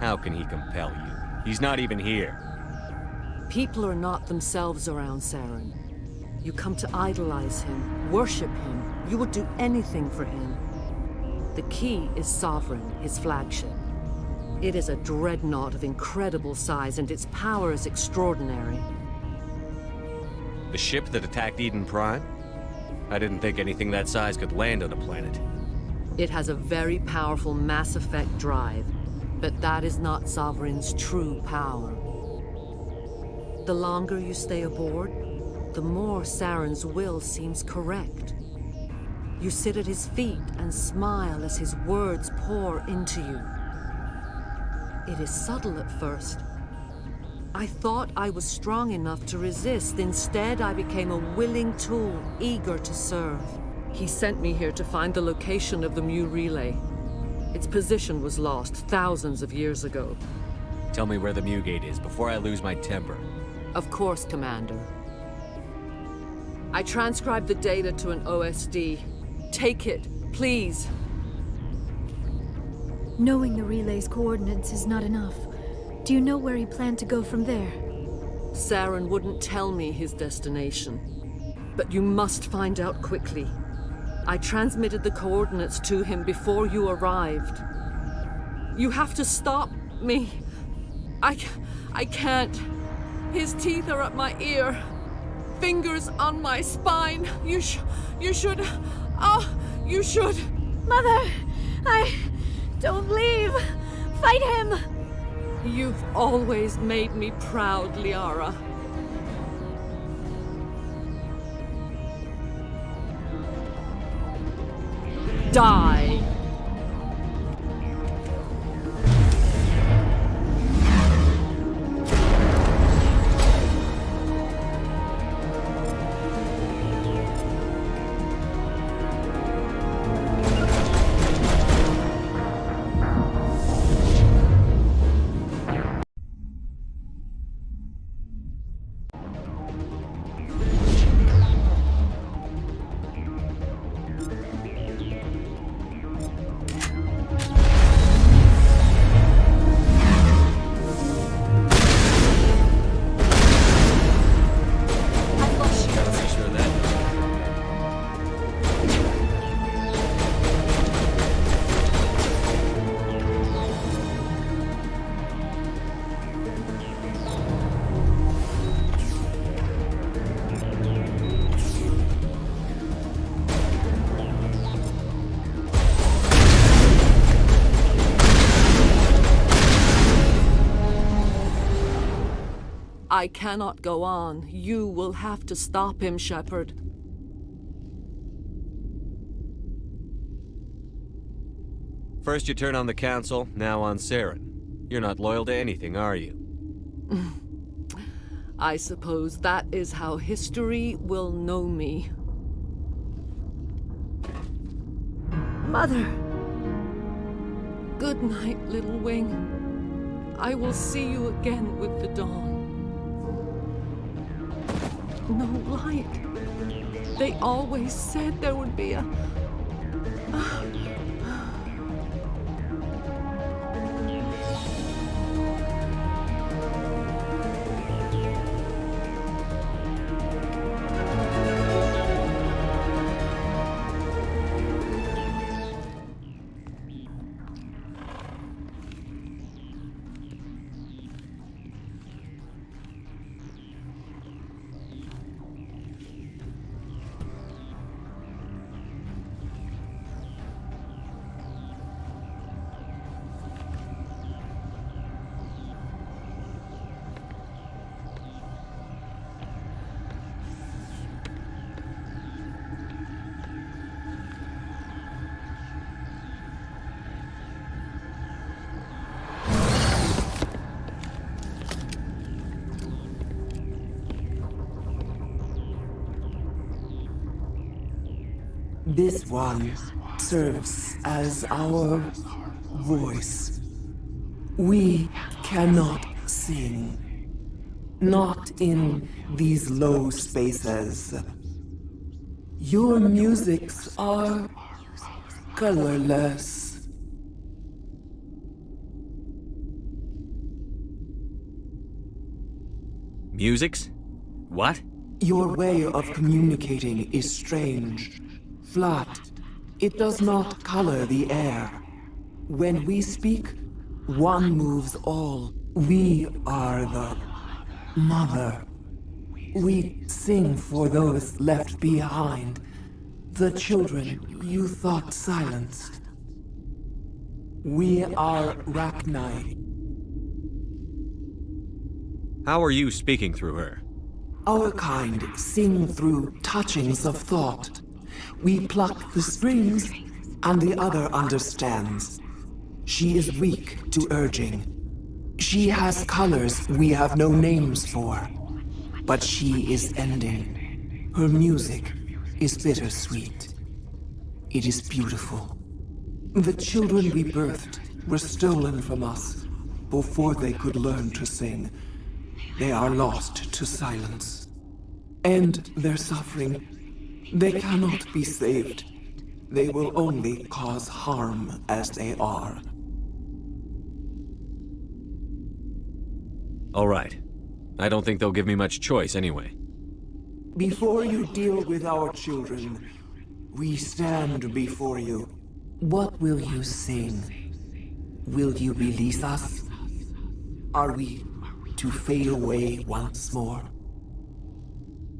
How can he compel you? He's not even here. People are not themselves around Saren. You come to idolize him, worship him. You would do anything for him. The key is Sovereign, his flagship. It is a dreadnought of incredible size, and its power is extraordinary. The ship that attacked Eden Prime? I didn't think anything that size could land on a planet. It has a very powerful Mass Effect drive, but that is not Sovereign's true power. The longer you stay aboard, the more Saren's will seems correct. You sit at his feet and smile as his words pour into you. It is subtle at first. I thought I was strong enough to resist. Instead, I became a willing tool, eager to serve. He sent me here to find the location of the Mu relay. Its position was lost thousands of years ago. Tell me where the Mu gate is before I lose my temper. Of course, Commander. I transcribed the data to an OSD. Take it, please. Knowing the relay's coordinates is not enough. Do you know where he planned to go from there? Saren wouldn't tell me his destination. But you must find out quickly. I transmitted the coordinates to him before you arrived. You have to stop me. I can't. His teeth are at my ear. Fingers on my spine. You should... Oh, you should... Mother! Don't leave! Fight him! You've always made me proud, Liara. Die! I cannot go on. You will have to stop him, Shepard. First you turn on the Council, now on Saren. You're not loyal to anything, are you? I suppose that is how history will know me. Mother! Good night, little wing. I will see you again with the dawn. No light. They always said there would be a... This one serves as our voice. We cannot sing. Not in these low spaces. Your musics are colorless. Musics? What? Your way of communicating is strange. Flat. It does not color the air. When we speak, one moves all. We are the mother. We sing for those left behind. The children you thought silenced. We are Rachni. How are you speaking through her? Our kind sing through touchings of thought. We pluck the strings, and the other understands. She is weak to urging. She has colors we have no names for. But she is ending. Her music is bittersweet. It is beautiful. The children we birthed were stolen from us before they could learn to sing. They are lost to silence. And their suffering, they cannot be saved. They will only cause harm as they are. All right. I don't think they'll give me much choice anyway. Before you deal with our children, we stand before you. What will you sing? Will you release us? Are we to fade away once more?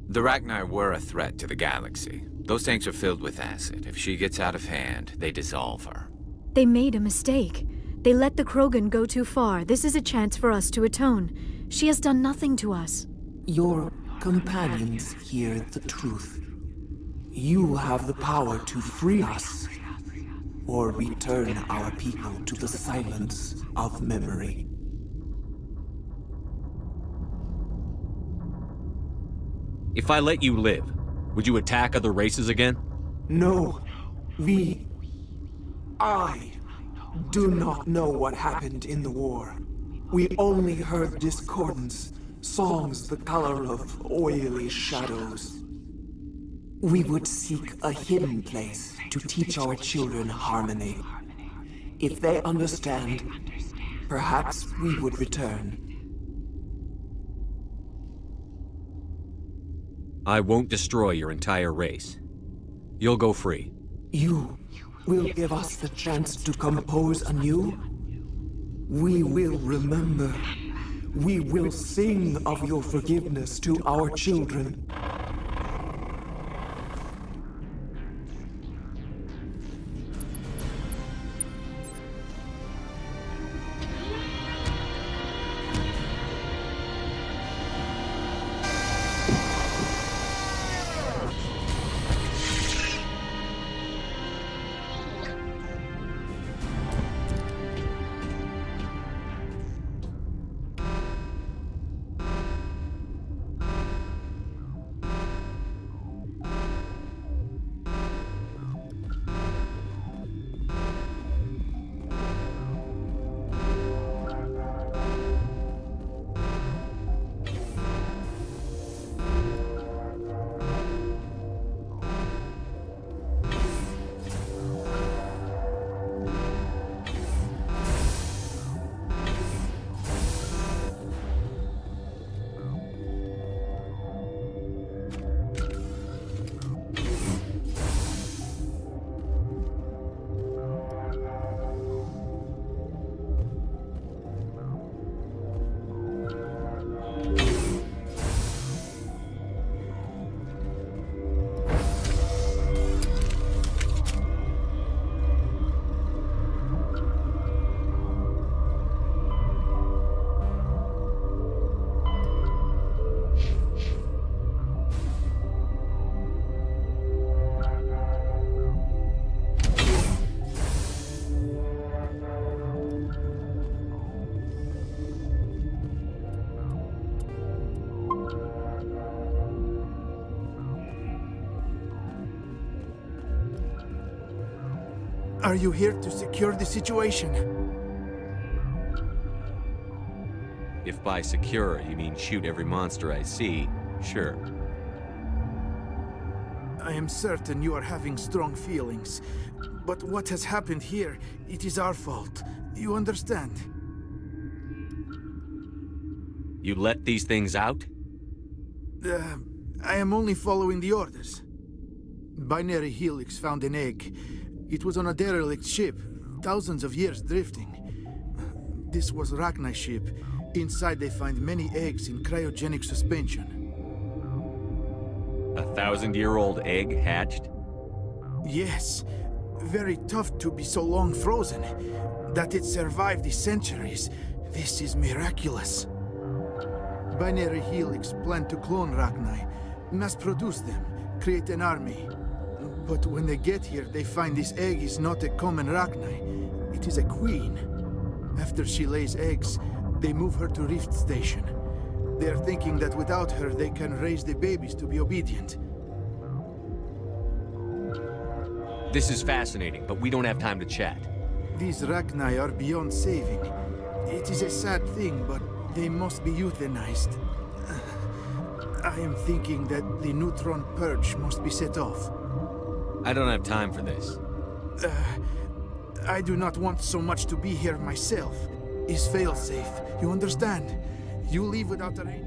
The Rachni were a threat to the galaxy. Those tanks are filled with acid. If she gets out of hand, they dissolve her. They made a mistake. They let the Krogan go too far. This is a chance for us to atone. She has done nothing to us. Your companions hear the truth. You have the power to free us, or return our people to the silence of memory. If I let you live, would you attack other races again? No. I do not know what happened in the war. We only heard discordance, songs the color of oily shadows. We would seek a hidden place to teach our children harmony. If they understand, perhaps we would return. I won't destroy your entire race. You'll go free. You will give us the chance to compose anew? We will remember. We will sing of your forgiveness to our children. Are you here to secure the situation? If by secure you mean shoot every monster I see, sure. I am certain you are having strong feelings. But what has happened here, it is our fault. You understand? You let these things out? I am only following the orders. Binary Helix found an egg. It was on a derelict ship, thousands of years drifting. This was Rachni's ship. Inside they find many eggs in cryogenic suspension. A 1,000-year-old egg hatched? Yes. Very tough to be so long frozen. That it survived the centuries. This is miraculous. Binary Helix planned to clone Rachni, mass-produce them, create an army. But when they get here, they find this egg is not a common Rachni. It is a queen. After she lays eggs, they move her to Rift Station. They are thinking that without her, they can raise the babies to be obedient. This is fascinating, but we don't have time to chat. These Rachni are beyond saving. It is a sad thing, but they must be euthanized. I am thinking that the neutron purge must be set off. I don't have time for this. I do not want so much to be here myself. Is failsafe, you understand? You leave without a ring.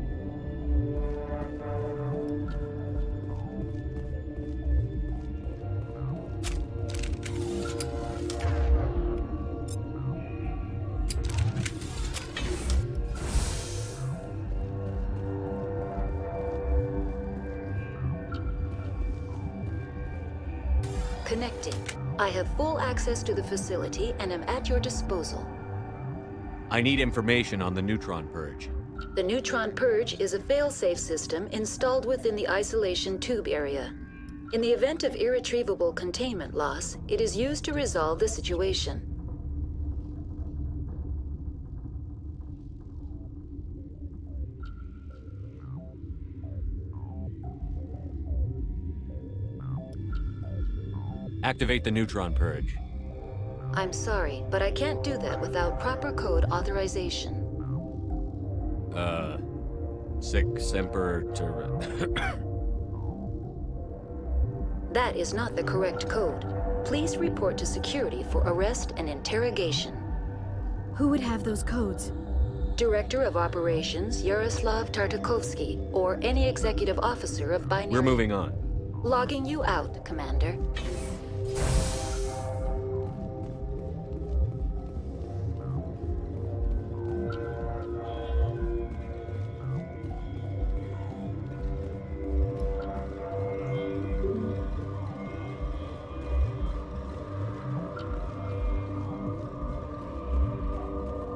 Connecting. I have full access to the facility and am at your disposal. I need information on the neutron purge. The neutron purge is a failsafe system installed within the isolation tube area. In the event of irretrievable containment loss, it is used to resolve the situation. Activate the neutron purge. I'm sorry, but I can't do that without proper code authorization. Sic semper That is not the correct code. Please report to security for arrest and interrogation. Who would have those codes? Director of Operations, Yaroslav Tartakovsky, or any executive officer of Binary... We're moving on. Logging you out, Commander.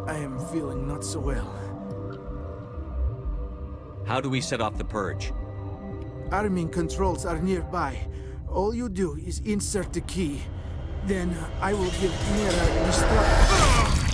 I am feeling not so well. How do we set off the purge? Arming controls are nearby. All you do is insert the key. Then I will give Mira instructions.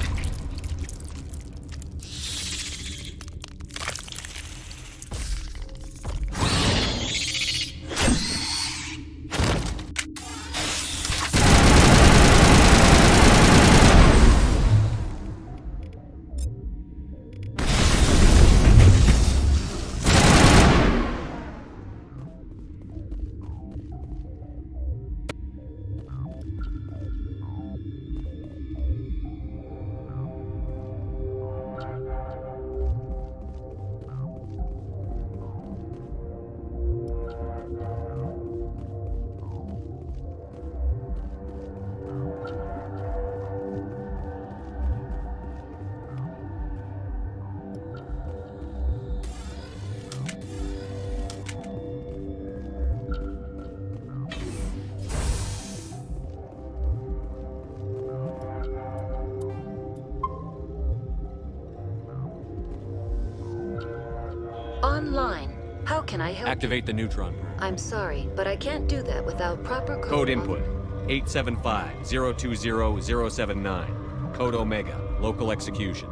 Online. How can I help? Activate the neutron purge. I'm sorry, but I can't do that without proper code. Code input. 875-020-079. Code Omega. Local execution.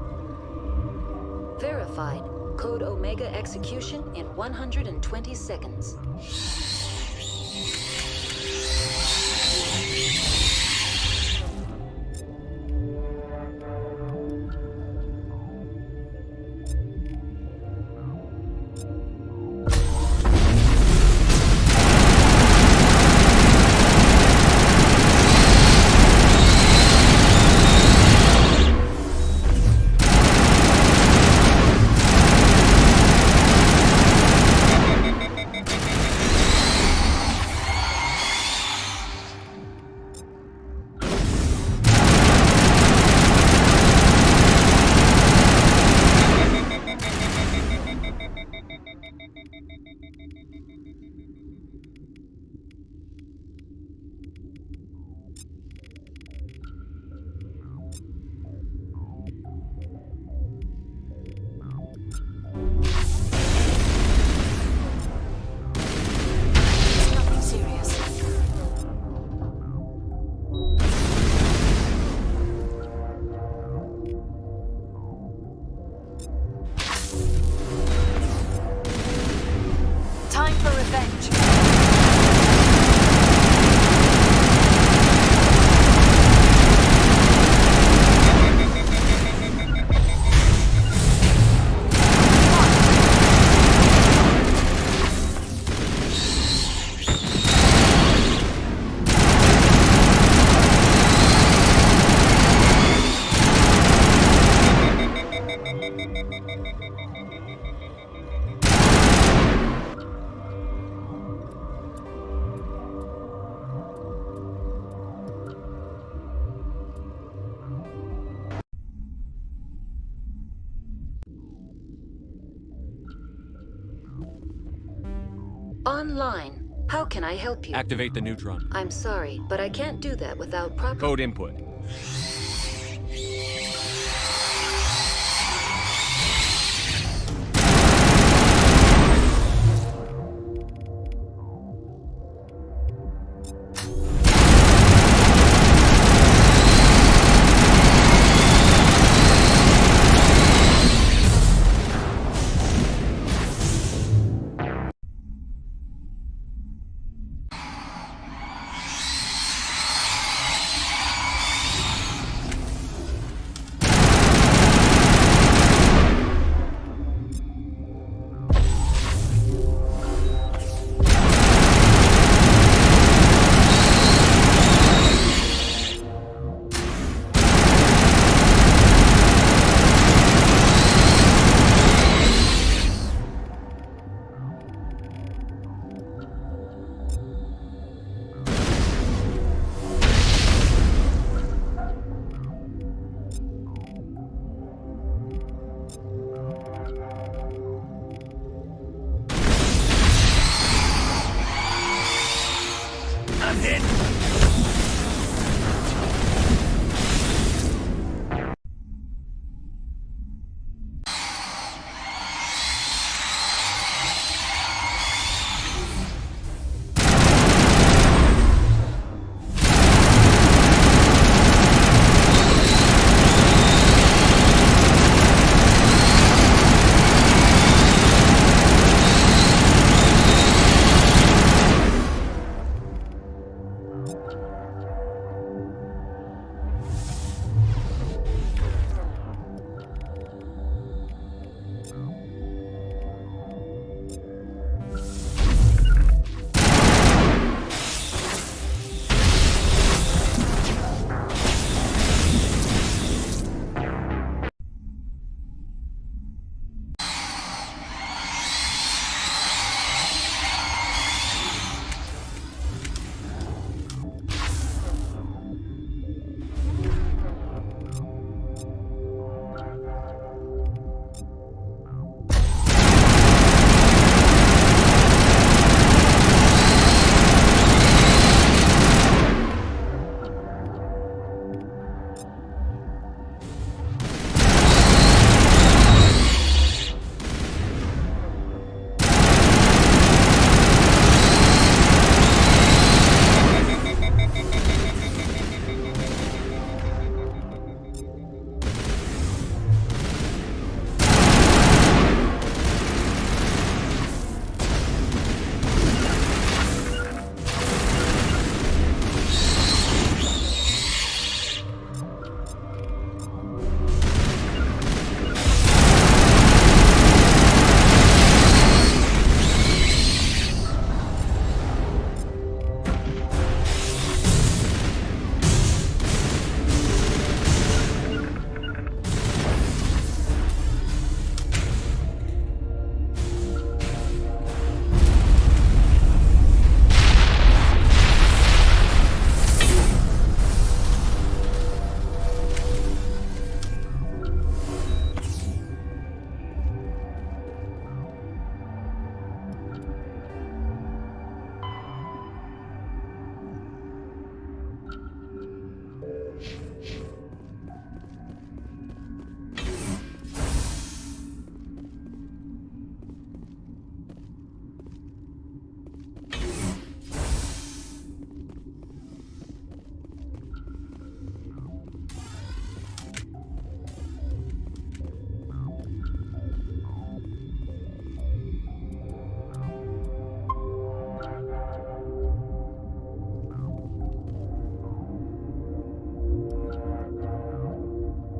Verified. Code Omega execution in 120 seconds. Online. How can I help you? Activate the neutron. I'm sorry, but I can't do that without proper... Code input.